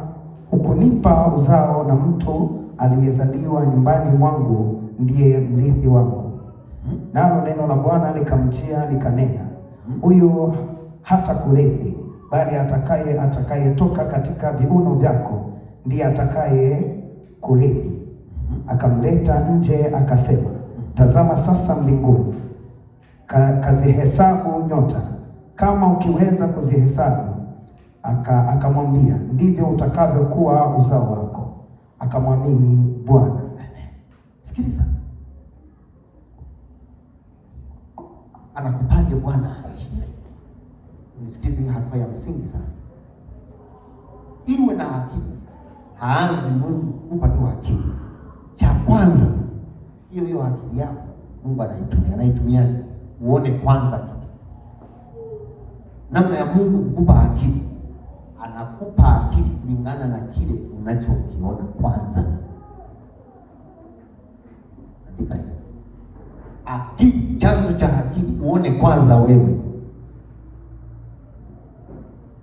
Speaker 2: hukunipa uzao, na mtu aliyezaliwa nyumbani mwangu ndiye mrithi wangu. Nalo neno la Bwana likamjia likanena, huyu hata kurithi, bali atakayetoka katika viuno vyako ndiye atakaye kurithi. Akamleta nje akasema, tazama sasa mbinguni, kazihesabu nyota, kama ukiweza kuzihesabu. Akamwambia, ndivyo utakavyokuwa uzao wako. Akamwamini Bwana.
Speaker 1: Sikiliza, anakupaje Bwana akili? Nisikize hatua ya msingi sana. Ili uwe na akili, haanzi Mungu kukupa tu akili. Cha kwanza, hiyo akili yako Mungu anaitumiaje? Uone kwanza kitu. Namna ya Mungu kukupa akili, anakupa akili kulingana na kile unachokiona kwanza. Andika hiyo. Akili, chanzo cha akili, uone kwanza wewe.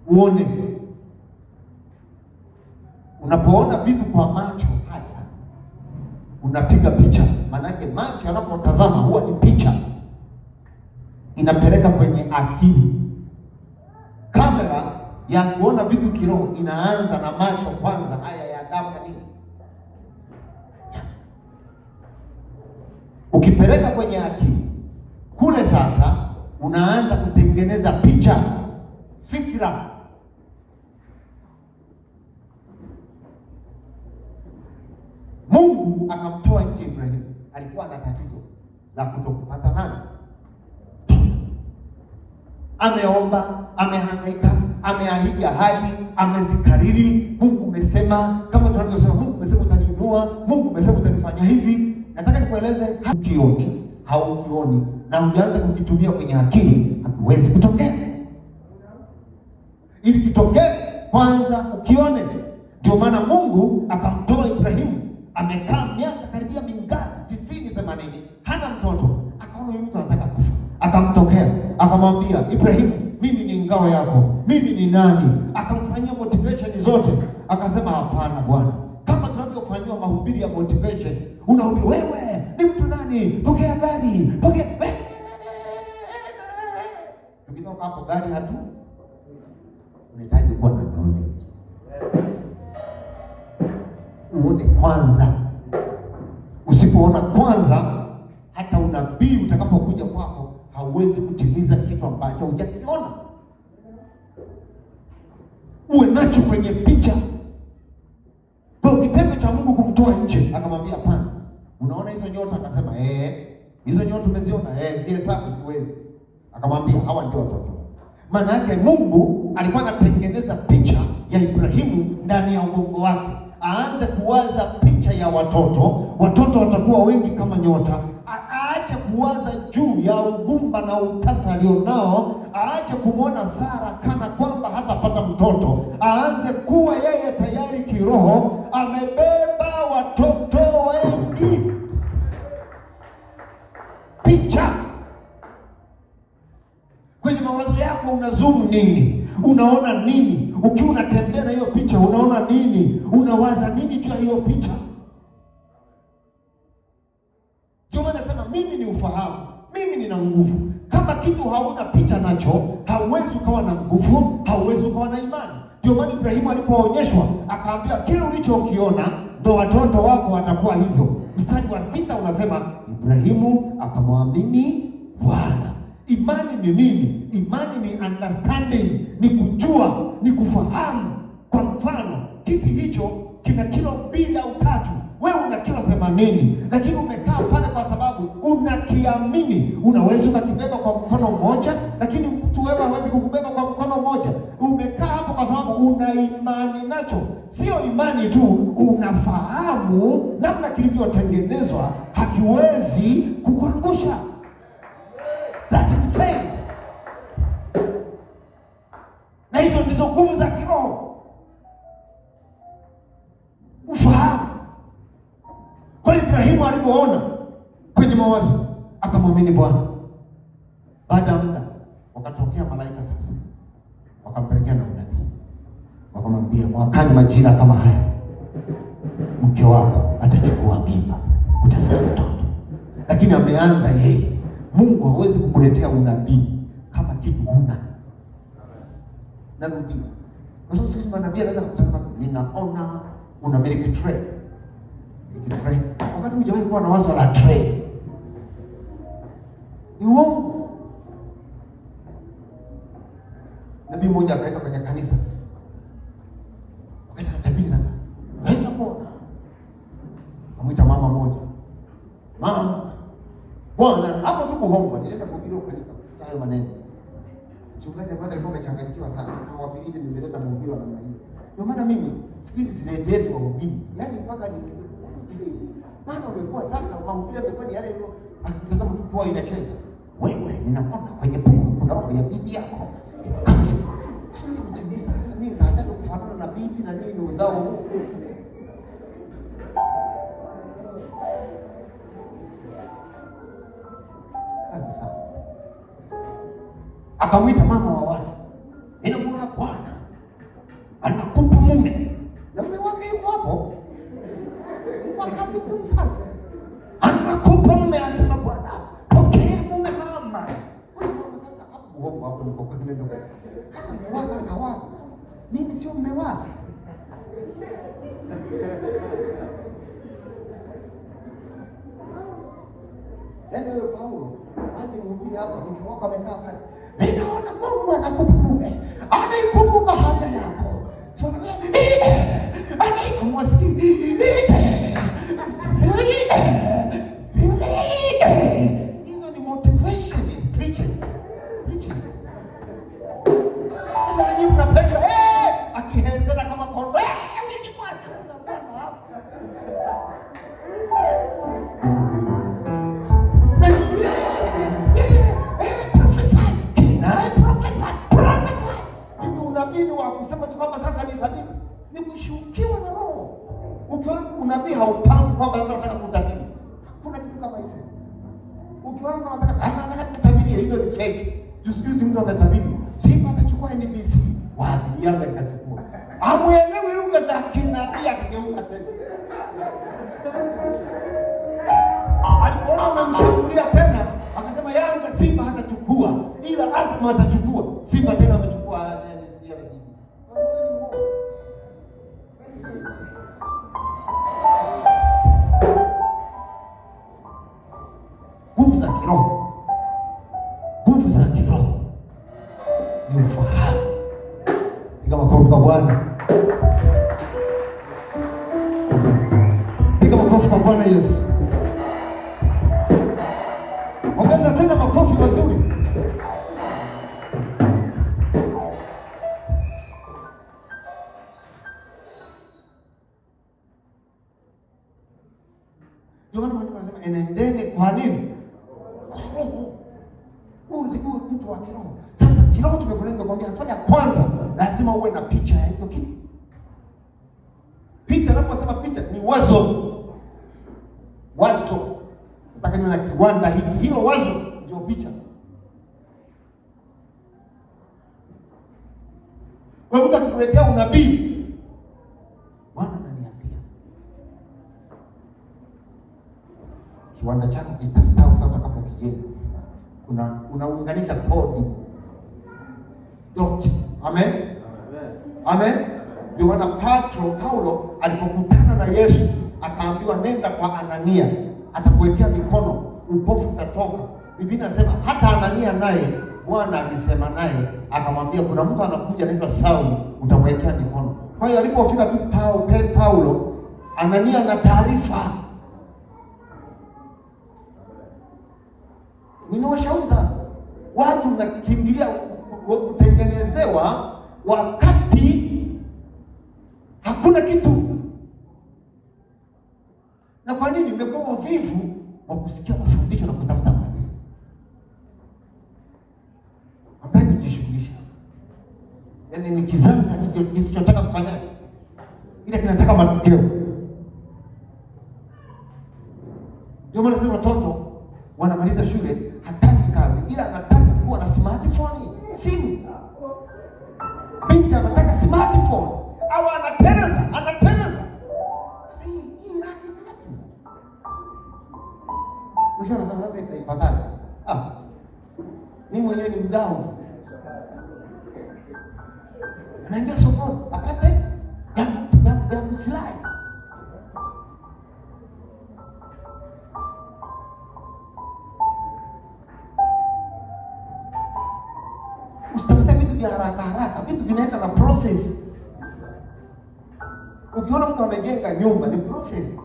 Speaker 1: Uone. Unapoona vitu kwa macho haya, unapiga picha. Manake macho yanapotazama huwa ni picha, inapeleka kwenye akili. Kamera ya kuona vitu kiroho inaanza na macho kwanza, haya ya damu na nini. Ukipeleka kwenye akili kule, sasa unaanza kutengeneza picha, fikra. Mungu akamtoa nje Ibrahimu. Alikuwa na tatizo la kutokupata nani? Ameomba, amehangaika, ameahidi ahadi, amezikariri. Mungu umesema, kama tunavyosema, Mungu umesema utaniinua, Mungu umesema utanifanya hivi. Nataka nikueleze, haukioni na hujaanza kukitumia kwenye akili, hakiwezi kutokea. Ili kitokee kwanza ukione. Ndio maana Mungu akamtoa Ibrahimu. Amekaa miaka karibia mingapi? 90-80, hana mtoto. Akaona huyu mtu anataka kufa. Akamtokea, akamwambia, Ibrahimu, mimi ni ngao yako, mimi ni nani? Akamfanyia motivation zote. Akasema, hapana Bwana, kama tunavyofanywa mahubiri ya motivation, unahubiri wewe ni mtu nani? Pokea gari, pokea. Tukitoka hapo gari hatu, unahitaji kuwa na knowledge. Uone kwanza. Usipoona kwanza, hata unabii utakapokuja kwako hauwezi kutimiza kitu ambacho hujakiona. Uwe nacho kwenye picha. Kwa kitendo cha Mungu kumtoa nje, akamwambia hapana. Unaona hizo nyota? Akasema hizo nyota umeziona? Zihesabu siwezi. Akamwambia hawa ndio watoto. Maana yake Mungu alikuwa anatengeneza picha ya Ibrahimu ndani ya ubongo wake. Aanze kuwaza picha ya watoto. Watoto watakuwa wengi kama nyota. Aache kuwaza juu ya ugumba na utasa alionao. Aache kumwona Sara kana kwamba hatapata mtoto. Aanze kuwa yeye tayari kiroho amebeba watoto wengi. Picha kwenye mawazo yako, unazoom nini? Unaona nini? Ukiwa unatembea na hiyo picha, unaona nini? Unawaza nini juu ya hiyo picha? Ndio maana nasema mimi ni ufahamu, mimi nina nguvu. Kama kitu hauna picha nacho, hauwezi ukawa na nguvu, hauwezi ukawa na imani. Ndio maana Ibrahimu alipoonyeshwa akaambia, kile ulichokiona ndo watoto wako watakuwa hivyo. Mstari wa 6 unasema Ibrahimu akamwamini Bwana. Imani ni nini? Imani ni understanding, ni kujua, ni kufahamu. Kwa mfano, kiti hicho kina kilo 2 au 3, wewe una kilo 80, lakini umekaa pale kwa sababu unakiamini. Unaweza ukakibeba kwa mkono mmoja, lakini mtu wewe hawezi kukubeba kwa mkono mmoja. Umekaa hapo kwa sababu una imani nacho. Sio imani tu, unafahamu namna kilivyotengenezwa, hakiwezi kukuangusha. That is faith. Na hizo ndizo nguvu za kiroho, ufahamu. Kwa Ibrahimu alipoona kwenye mawazo, akamwamini Bwana. Baada ya muda wakatokea malaika sasa, wakampelekea na unabii, wakamwambia, mwakani majira kama haya mke wako atachukua mimba, utazaa mtoto. Lakini ameanza yeye. Mungu hawezi kukuletea unabii kama kitu huna. Narudia, kwa sababu sisi manabii anaweza kutazama tu, ninaona unamiliki trade. Wakati hujawahi kuwa na wazo la trade, ni uongo. Nabii mmoja akaenda kwenye kanisa, wakati anatabiri sasa, waweza kuona, akamwita mama moja, mama Bwana, hapo tu kuhongwa. Nilienda kuhubiri kanisa kufuta hayo maneno. Mchungaji ambaye alikuwa amechanganyikiwa sana, akawahubiri, nimeleta mhubiri wa namna hii. Ndio maana mimi siku hizi siletee yetu wahubiri. Yaani mpaka ni maana umekuwa sasa mahubiri yamekuwa ni yale hivyo, akitazama tu kwa inacheza. Wewe ninaona kwenye kuna roho ya bibi yako. Kama siwezi kujiuliza sasa mimi nataka kufanana na bibi na nini ndio uzao huu. Sasa akamwita mama wa watu, ninamwona Bwana anakupa mume, na mume wake yuko hapo, kwa kazi kubwa sana. Anakupa mume, asema Bwana, pokea mume mama. Wewe sasa hapo uongo hapo niko kwa neno. Sasa mume wake akawaza, mimi sio mume wake. Ndio Paulo hadi mhubiri hapa, mke wako amekaa pale, ninaona Mungu anakupa mume, anaikumbuka haja yako. Sio anaikumwasi hizo ni motivation, is preaching. Sasa ni mnapenda akihezana kama kondo, ni Bwana hapa. Unabii wa kusema tu kwamba sasa ni tabiri, ni kushukiwa na roho. Ukiona unabii haupangi kwamba sasa nataka kutabiri, hakuna kitu kama hicho. Ukiona unataka sasa nataka kutabiri, hizo ni fake. Juzi mtu ametabiri Simba atachukua NBC, wapi Yanga ikachukua. Amuelewi lugha za kinabii, akigeuka tena. Alipoona amemshambulia tena, akasema Yanga Simba hatachukua, ila lazima atachukua. Simba tena amechukua nguvu za kiroho. Nguvu za kiroho ni ufahamu. Piga makofi kwa Bwana. Piga makofi kwa Bwana Yesu. Ongeza tena makofi mazuri. Ndio maana Mungu anasema enendeni kwa nini? Kwa roho. Unajua mtu wa kiroho. Sasa kiroho tumekulenga kwambia hatua ya kwanza lazima uwe na picha ya hiyo kitu. Picha, naposema picha ni wazo. kiwanda hiki. Hilo wazo ndio picha. Kwa mtu akikuletea unabii, Bwana ananiambia kiwanda chako kitastawi sana kama ukijenga. Unaunganisha kodi yote. Amen. Amen. Ndio maana Paulo alipokutana na Yesu akaambiwa, nenda kwa Anania, atakuwekea mikono, upofu utatoka. Biblia inasema hata Anania naye Bwana alisema naye akamwambia, kuna mtu anakuja anaitwa Sauli, utamwekea mikono. Kwa hiyo alipofika tu Paulo, Anania ana taarifa. Ninawashauri sana watu mnakimbilia kutengenezewa wakati hakuna kitu. Na kwa nini mmekuwa wavivu wa kusikia mafundisho na kutafuta maarifa? Hamtaki kujishughulisha. Yaani ni kizazi kisichotaka kufanya, ila kinataka matokeo. Ndio maana sasa watoto wanamaliza shule, hataki kazi, ila anataka kuwa na smartphone, simu. Binti anataka smartphone, au anateneza. Sasa hii rangi tatu. Mwisho anasema sasa itaipataje? Mimi mwenyewe ni mdau. Anaingia sokoni, apate ya kuslide. Usitafute vitu vya haraka, vitu vinaenda na process. Ukiona mtu amejenga nyumba, ni process.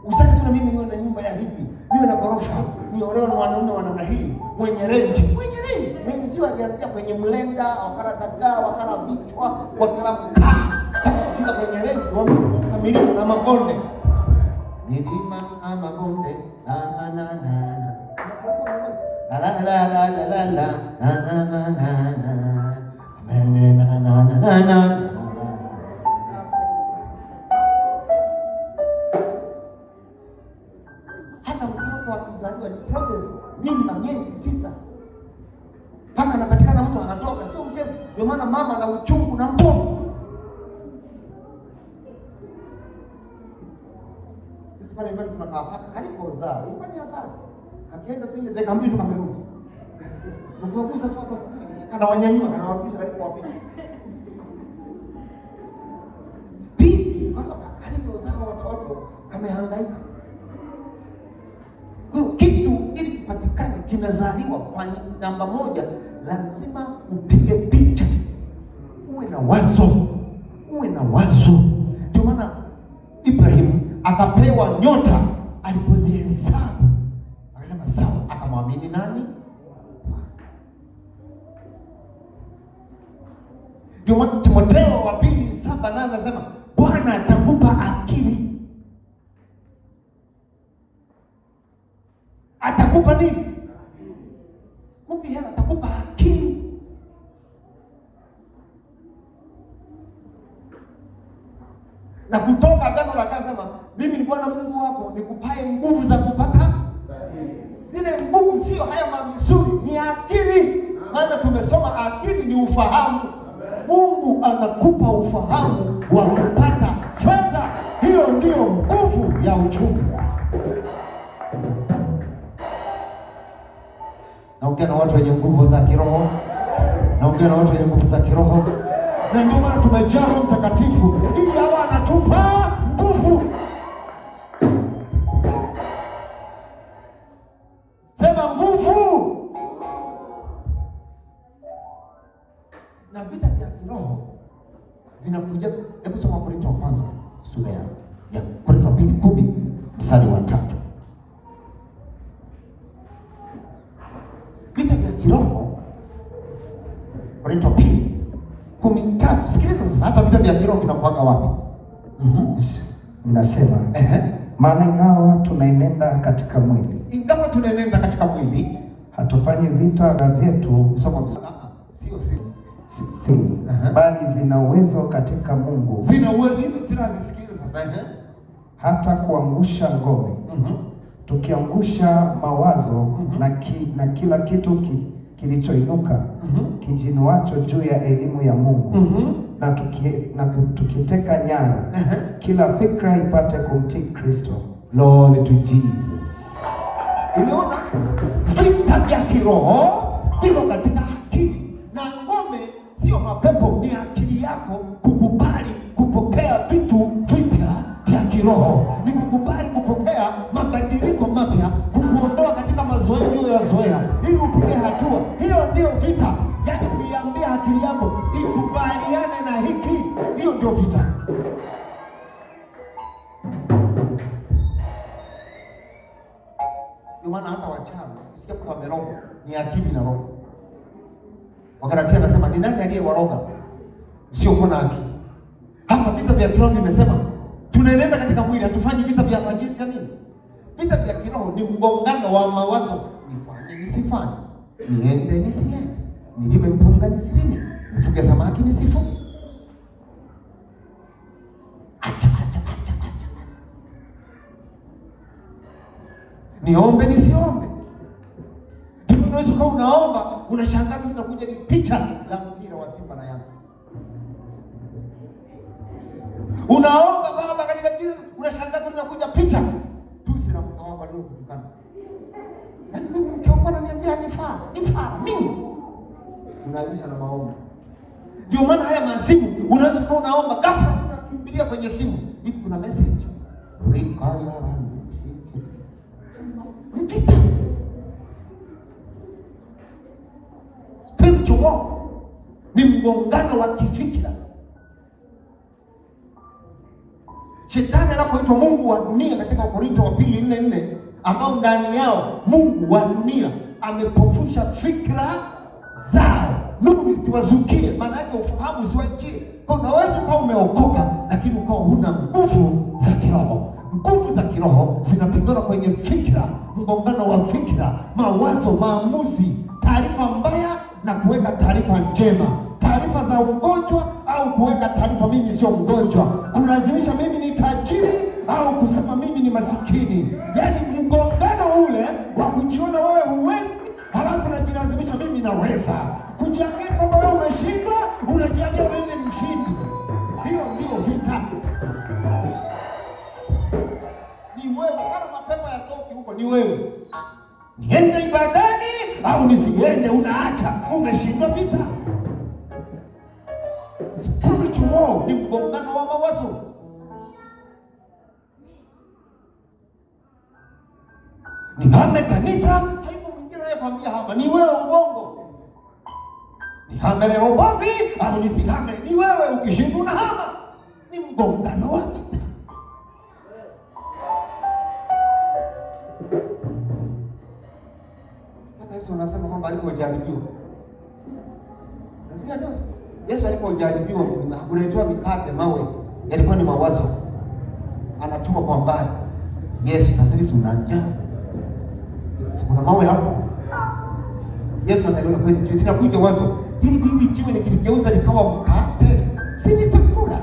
Speaker 1: Usitaki tu na mimi niwe na nyumba ya hivi, niwe na ghorofa, niolewe na wanaume wa namna hii, mwenye range. Mwenye sio alianzia kwenye mlenda, wakala dagaa, wakala vichwa, wakala mkaa. Kufika kwenye range wa milima na mabonde. Milima na mabonde, hata mtoto akizaliwa ni process. Mimba miezi 9 mpaka anapatikana mtu anatoka, sio mchezo. Ndio maana mama ana uchungu na mtoto. Sisi pale mbele tunakaa paka karibu uzao, ilikuwa ni hatari. Akienda tu nje dakika mbili tukamerudi. Mkiwagusa tu anawanyanyua, anawarudisha karibu kwa ofisi. Speed, kwa sababu karibu uzao watoto kamehangaika. Kwa hiyo kitu ili kipatikane kinazaliwa kwa namba moja, lazima upige picha. Uwe na wazo. Ndio maana Ibrahim akapewa nyota, alipozihesabu akasema sawa, akamwamini nani? Ndio maana Timotheo wa 2:7 anasema Bwana atakupa akili. Atakupa nini? Kupi hela, atakupa akili. Na kutoka Agano la Kale sema mimi ni Bwana Mungu wako, nikupae nguvu za kupata. Zile nguvu sio haya mamisuri, ni akili. Maana tumesoma akili ni ufahamu. Mungu anakupa ufahamu wa kupata fedha. Hiyo ndio nguvu ya uchumi. Naongea na watu wenye nguvu za kiroho. Na ndio maana tumejaa Roho Mtakatifu ili hawa anatupa nguvu. Sema nguvu. Na vita vya kiroho vinakuja. Hebu soma Korinto wa kwanza sura ya Korinto 2:10 mstari wa 3. Vita vya kiroho Korinto 2:13. Sikiliza sasa, hata vita vya kiroho vinakuanga wapi?
Speaker 2: Inasema maana ingawa tunaenenda katika mwili, hatufanyi vita vyetu
Speaker 1: sio sisi,
Speaker 2: bali zina uwezo katika Mungu.
Speaker 1: Zina uwezo hizo, tunazisikiliza sasa.
Speaker 2: Hata kuangusha ngome tukiangusha mawazo na kila kitu kilichoinuka kijinuacho juu ya elimu ya Mungu, na tukiteka nyara kila fikra ipate kumtii Kristo.
Speaker 1: Glory to Jesus. Umeona, vita vya kiroho viko katika akili, na ngome sio mapepo, ni akili yako kukubali kupokea vitu vipya vya kiroho, ni kukubali kupokea mabadiliko mapya, kukuondoa katika mazoea uliyoyazoea ili upige hatua. Hiyo ndio vita, yaani kuiambia akili yako ikubaliane na hiki. Hiyo ndio vita. Ndio maana hata wachawi ukisikia mtu ameroga, ni akili na roho. Wagalatia anasema ni nani aliyewaroga? Sio kuna akili. Hapa vita vya kiroho vimesema tunaenenda katika mwili, hatufanyi vita vya majinsi ya nini? Vita vya kiroho ni mgongano wa mawazo. Nifanye nisifanye, niende nisiende, nilime mpunga nisilime, nifuge samaki nisifuge. Acha. Niombe nisiombe. Unaweza kuwa unaomba, unashangaa tu unakuja ni picha la mpira wa Simba na Yanga. Unaomba baba katika kile, unashangaa tu unakuja picha tu sina mkaomba leo kutukana. Yaani mimi mkiomba ananiambia nifaa mimi. Unaisha na maombi. Ndio maana haya masimu unaweza kuwa unaomba ghafla unakimbilia kwenye simu. Hivi kuna message. Vita. Spiritual war ni mgongano wa kifikra. Shetani anapoitwa mungu wa dunia katika Korinto wa 2:4, ambao ndani yao mungu wa dunia amepofusha fikra zao. Nuru isiwazukie, maana yake ufahamu usiwaijie. Kwa unaweza ukawa umeokoka lakini ukawa huna nguvu za kiroho. Nguvu za kiroho zinapigana kwenye fikra, mgongano wa fikra, mawazo, maamuzi, taarifa mbaya na kuweka taarifa njema, taarifa za ugonjwa au kuweka taarifa mimi sio mgonjwa, kulazimisha mimi ni tajiri au kusema mimi ni masikini. Yaani mgongano ule wa kujiona wewe huwezi, halafu unajilazimisha mimi naweza. Kujiambia kwamba wewe umeshindwa, unajiambia mimi ni mshindi. Hiyo ndio vita. Ni wewe, kama mapepo yatoki huko ni wewe. Niende ibadani au nisiende, unaacha, umeshindwa vita. Spiritual ni mgongano wa mawazo. Nihame kanisa, haiko mwingine anayekwambia hapa, ni wewe ubongo. Nihame Rehobothi au nisihame, ni wewe, ukishindwa unahama. Ni mgongano wa vita. Yesu anasema kwamba alipojaribiwa. Nasikia ndio. Yesu alipojaribiwa unaitoa mikate mawe, yalikuwa ni mawazo. Anatuma kwa mbali. Yesu sasa hivi unanja. Kuna mawe hapo. Yesu anaelewa kweli jiwe linakuja wazo. Hili jiwe nikigeuza likawa mkate, si nitakula.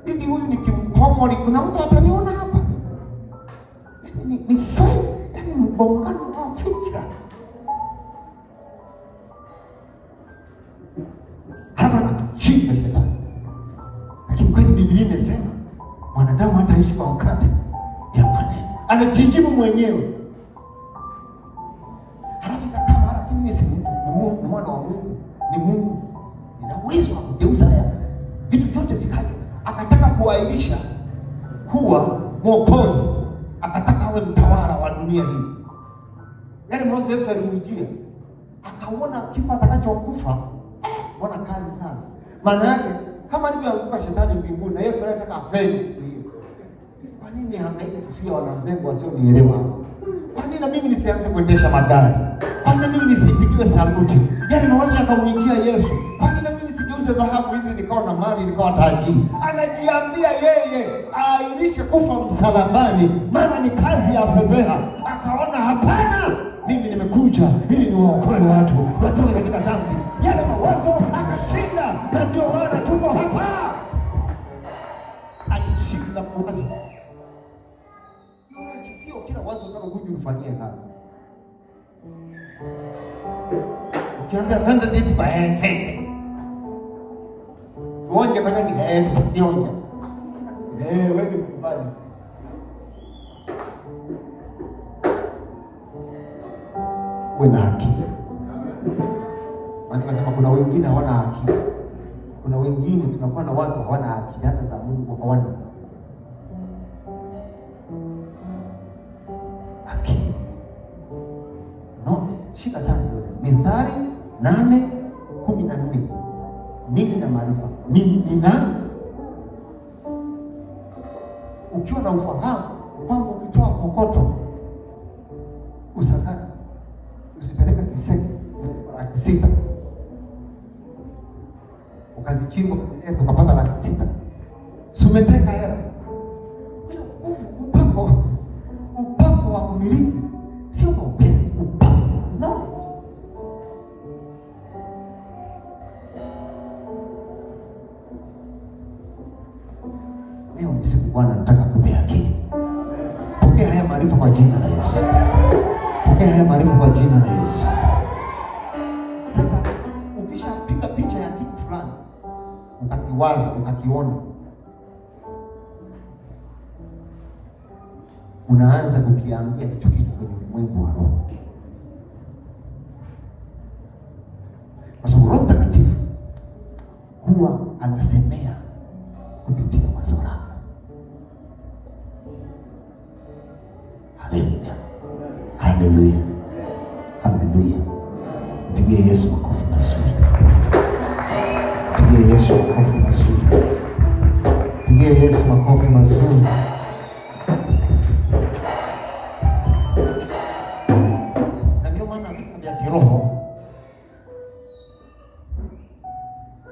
Speaker 1: Hivi huyu nikimkomoli kuna mtu ataniona hapa? Ni fai, yani mbongano wa fikra. Hapa anashinda shetani. Lakini kweli Biblia imesema mwanadamu hataishi kwa mkate ya maneno. Anajijibu mwenyewe. Halafu kama lakini mimi si mtu, ni Mungu, mwana wa Mungu, ni Mungu. Nina uwezo wa kugeuza haya vitu vyote vikaja. Akataka kuainisha kuwa Mwokozi, akataka awe mtawala wa dunia hii. Yaani mwanzo Yesu alimwijia, akaona kifo atakachokufa, bwana kazi sana. Maana yake kama alivyoanguka shetani mbinguni na Yesu anataka afanye siku hiyo. Kwa nini hangaike kufia wananzengu wasionielewa? Kwa nini na mimi nisianze kuendesha magari? Kwa nini mimi nisipigiwe saluti? Yaani mawazo yakamwijia Yesu. Kwa nini na mimi nisigeuze dhahabu hizi nikawa na mali nikawa tajiri? Anajiambia yeye airishe kufa msalabani, maana ni kazi ya fedheha. Akaona hapana, mimi nimekuja ili niwaokoe watu watoke katika dhambi. Yale mawazo akashinda, na ndio maana tuko hapa. Alishinda mawazo. sio kila wazo unalokuja ufanyie kazi. Ukiambia tanda disi kwa twende. Tuonje kwa nini? Tuonje. Wewe kubali. Uwe na akili. Maana nasema kuna wengine hawana akili. Kuna wengine tunakuwa na watu hawana akili, hata za Mungu hawana akili. No, shika sana hiyo. Mithali 8:14. Mimi na maarifa. Mimi nina. Ukiwa na ufahamu kwamba ukitoa kokoto usakana, usipeleke kiseki laki sita, ukazichimba ukapata laki sita, sumeteka hela. Upako wa kumiliki sio upesi, upako knowledge. Leo ni siku Bwana anataka kupe akili. Pokea haya maarifa kwa jina la Yesu. Pokea haya maarifa kwa jina la Yesu. Sasa ukishapiga picha ya kitu fulani, ukakiwaza, ukakiona, unaanza kukiambia hicho kitu kwenye ulimwengu wa roho. Kwa sababu Roho Mtakatifu huwa anasemea kupitia wazo lako. Haleluya. Haleluya. Haleluya. Mpigie Yesu makofi mazuri. Mpigie Yesu makofi mazuri. Mpigie Yesu makofi mazuri. Na ndio maana vitu vya kiroho,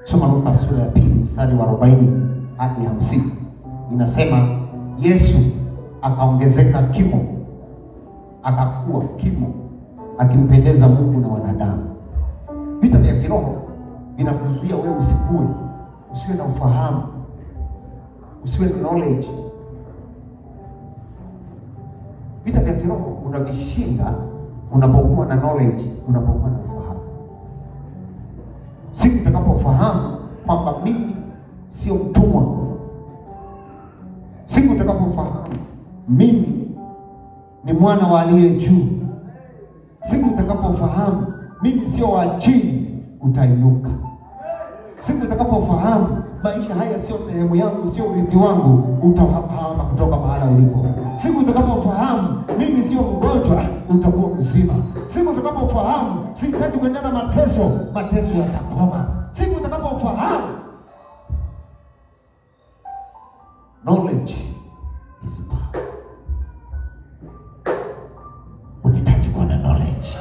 Speaker 1: soma Luka sura ya 2 mstari wa 40 hadi 50. Inasema Yesu akaongezeka kimo, akakua kimo, akimpendeza Mungu na wanadamu. Vita vya kiroho vinakuzuia wewe usikue, usiwe na ufahamu, usiwe na knowledge. Vita vya kiroho unavishinda unapokuwa na knowledge, unapokuwa na ufahamu. Siku utakapofahamu kwamba mimi sio mtumwa, siku utakapofahamu mimi ni mwana wa aliye juu, siku utakapofahamu mimi sio wa chini, utainuka. Siku utakapofahamu maisha haya sio sehemu yangu, sio urithi wangu, utafahamu kutoka mahala ulipo. Siku utakapofahamu mimi sio mgonjwa, utakuwa mzima. Siku utakapofahamu sihitaji kuendana na mateso, mateso yatakoma. Siku utakapofahamu knowledge is power. Unahitaji kuwa na knowledge.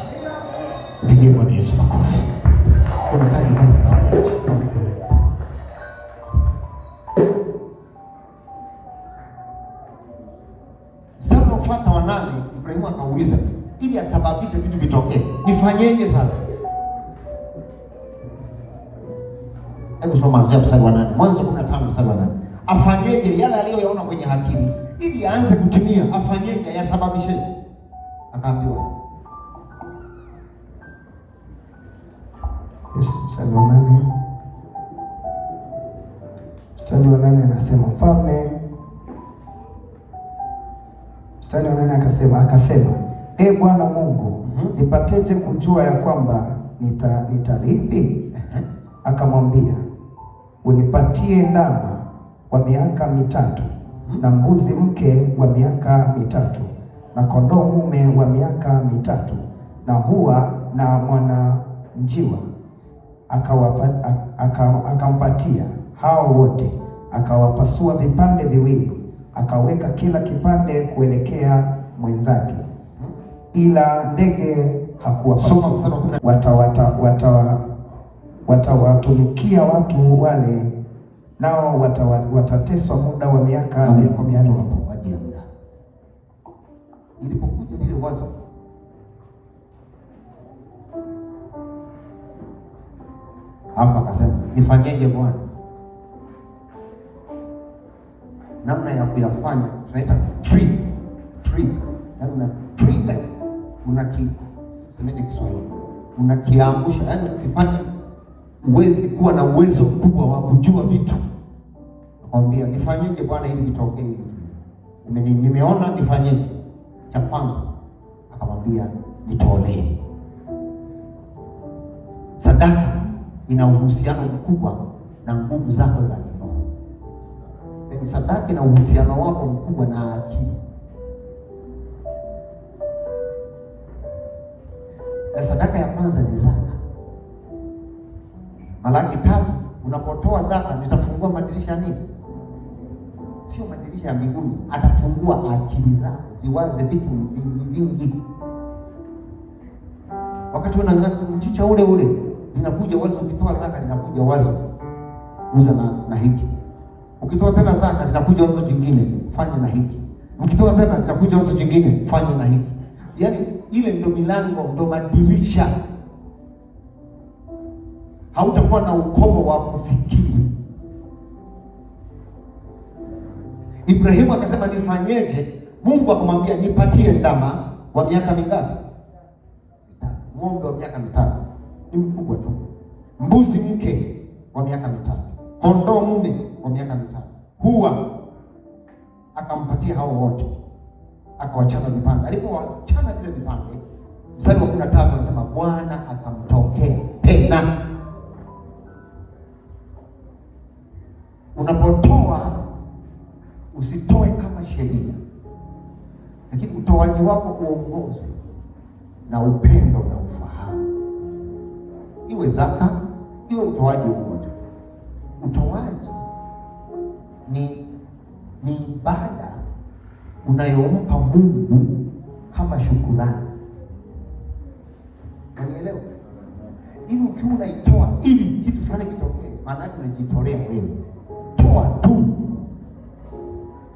Speaker 1: Pigie Bwana Yesu makofi. Unahitaji kuwa na knowledge. Mstari unaofuata wa 8, Ibrahimu akauliza, ili asababishe vitu vitokee, nifanyeje sasa? Hebu soma mstari wa 8. Mwanzo 15 mstari wa 8. Afanyeje yale aliyoyaona kwenye akili ili aanze kutimia? Afanyeje, yasababishe? Akaambiwa
Speaker 2: Yes, mstari wa 8. Mstari wa 8 anasema mfalme, mstari wa 8 akasema, Bwana Mungu, nipateje kujua ya kwamba nitarithi? Akamwambia, unipatie ndama wa miaka 3 na mbuzi mke wa miaka 3 na kondoo mume wa miaka 3 na hua na mwana njiwa. Akampatia hao wote, akawapasua vipande viwili, akaweka kila kipande kuelekea mwenzake, ila ndege hakuwapasua. Watawatumikia watu wale, nao watateswa muda wa miaka 400.
Speaker 1: Waje muda. Ilipokuja lile wazo, hapa akasema, nifanyeje Bwana? Namna ya kuyafanya tunaita trick. yaani una trigger, semeje Kiswahili, unakiangusha, yaani ukifanya uweze kuwa na uwezo mkubwa wa kujua vitu. Akamwambia, nifanyeje Bwana ili vitokee hivi? Nimeona nifanyeje? Cha kwanza akamwambia, nitolee. Sadaka ina uhusiano mkubwa na nguvu zako za kiroho. Yaani sadaka ina uhusiano wako mkubwa na akili. Na sadaka ya kwanza ni zaka. Malaki 3, unapotoa zaka nitafungua madirisha ya nini? Sio madirisha ya mbinguni, atafungua akili zako ziwaze vitu vingi. Wakati una mchicha ule linakuja wazo, ukitoa zaka linakuja wazo, uza na hiki. Ukitoa tena zaka linakuja wazo jingine, fanya na hiki. Ukitoa tena linakuja wazo jingine, fanya na hiki. Yaani ile ndio milango, ndio madirisha. Hautakuwa na ukomo wa kufikiri. Ibrahimu akasema, nifanyeje? Mungu akamwambia, nipatie ndama wa miaka mingapi? 3. Ng'ombe wa miaka 3 ni mkubwa tu. Mbuzi mke wa miaka 3. Kondoo mume wa miaka 3. Hua akampatia hao wote, akawachana vipande. Alipowachana vile vipande, mstari wa 13 anasema Bwana akamtokea tena. Unapotoa usitoe kama sheria, lakini utoaji wako uongozwe na upendo na ufahamu. Iwe zaka, iwe utoaji wowote. Utoaji ni ibada unayompa Mungu kama shukrani. Unanielewa? Ili ukiwa unaitoa ili kitu fulani kitokee, maana yake unajitolea wewe. Toa tu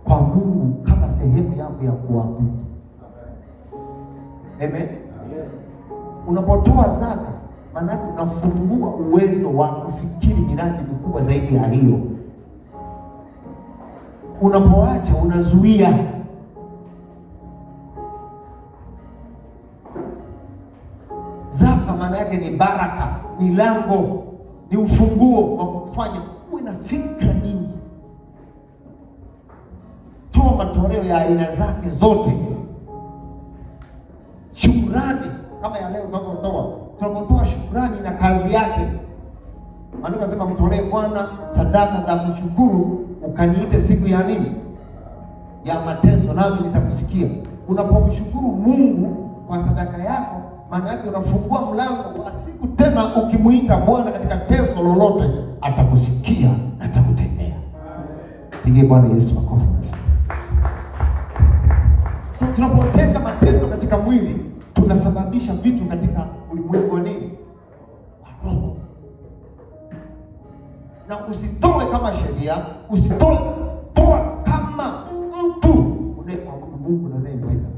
Speaker 1: kwa Mungu kama sehemu yako ya kuabudu. Amen. Unapotoa zaka, maana yake unafungua uwezo wa kufikiri miradi mikubwa zaidi ya hiyo. Unapoacha unazuia. Zaka maana yake ni baraka, ni lango, ni ufunguo wa kufanya uwe na fikra nyingi. Toa matoleo ya aina zake zote. Shukrani kama ya leo tunapotoa shukrani na kazi yake. Maana tunasema mtolee Bwana sadaka za kushukuru, ukaniite siku ya nini? Ya mateso, nami nitakusikia. Unapomshukuru Mungu kwa sadaka yako, maana yake unafungua mlango wa siku tena, ukimuita Bwana katika teso lolote, atakusikia na atakutendea. Pigie Bwana Yesu makofi. Tunapotenda matendo katika mwili, tunasababisha vitu katika ulimwengu wa nini? Wa roho. Na usitoe kama sheria, usitoe, toa kama mtu unayemwabudu Mungu na unayempenda.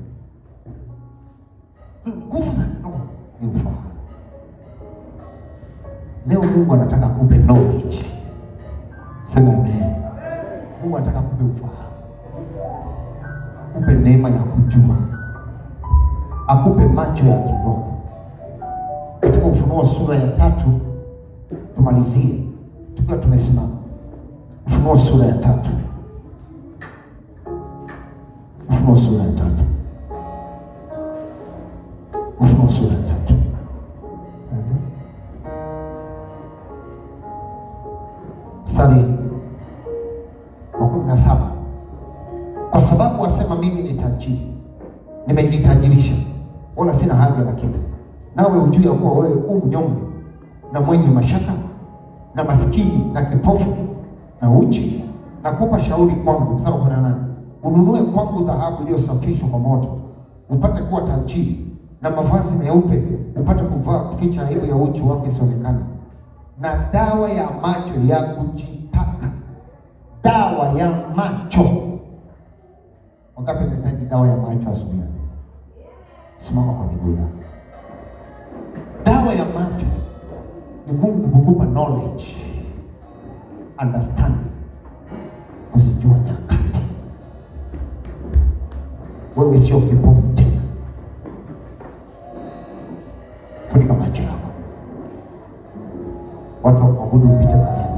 Speaker 1: Nguvu za roho ni ufahamu. Leo Mungu anataka kupe knowledge. Sema amen. Mungu anataka kupe ufahamu, akupe neema ya kujua, akupe macho ya kiroho. Katika Ufunuo sura ya 3, tumalizie tukiwa tumesimama. Ufunuo sura ya 3. Ufunuo sura ya 3. Ufunuo sura ya 3. Mstari wa 17. Kwa sababu wasema mimi ni tajiri, nimejitajirisha, wala sina haja na kitu. Nawe ujue kuwa wewe mnyonge na mwenye mashaka na maskini na kipofu na uchi. Nakupa shauri kwangu, mstari wa 18, ununue kwangu dhahabu iliyosafishwa kwa moto, upate kuwa tajiri, na mavazi meupe upate kuvaa, kuficha aibu ya uchi wako isionekane, na dawa ya macho ya kujipaka. Dawa ya macho. Wangapi wanahitaji dawa ya macho asubuhi? Simama kwa miguu yako. Dawa ya macho ni Mungu kukupa knowledge, understanding, kuzijua nyakati. Wewe sio kipofu. watu wa kuabudu upite mahali.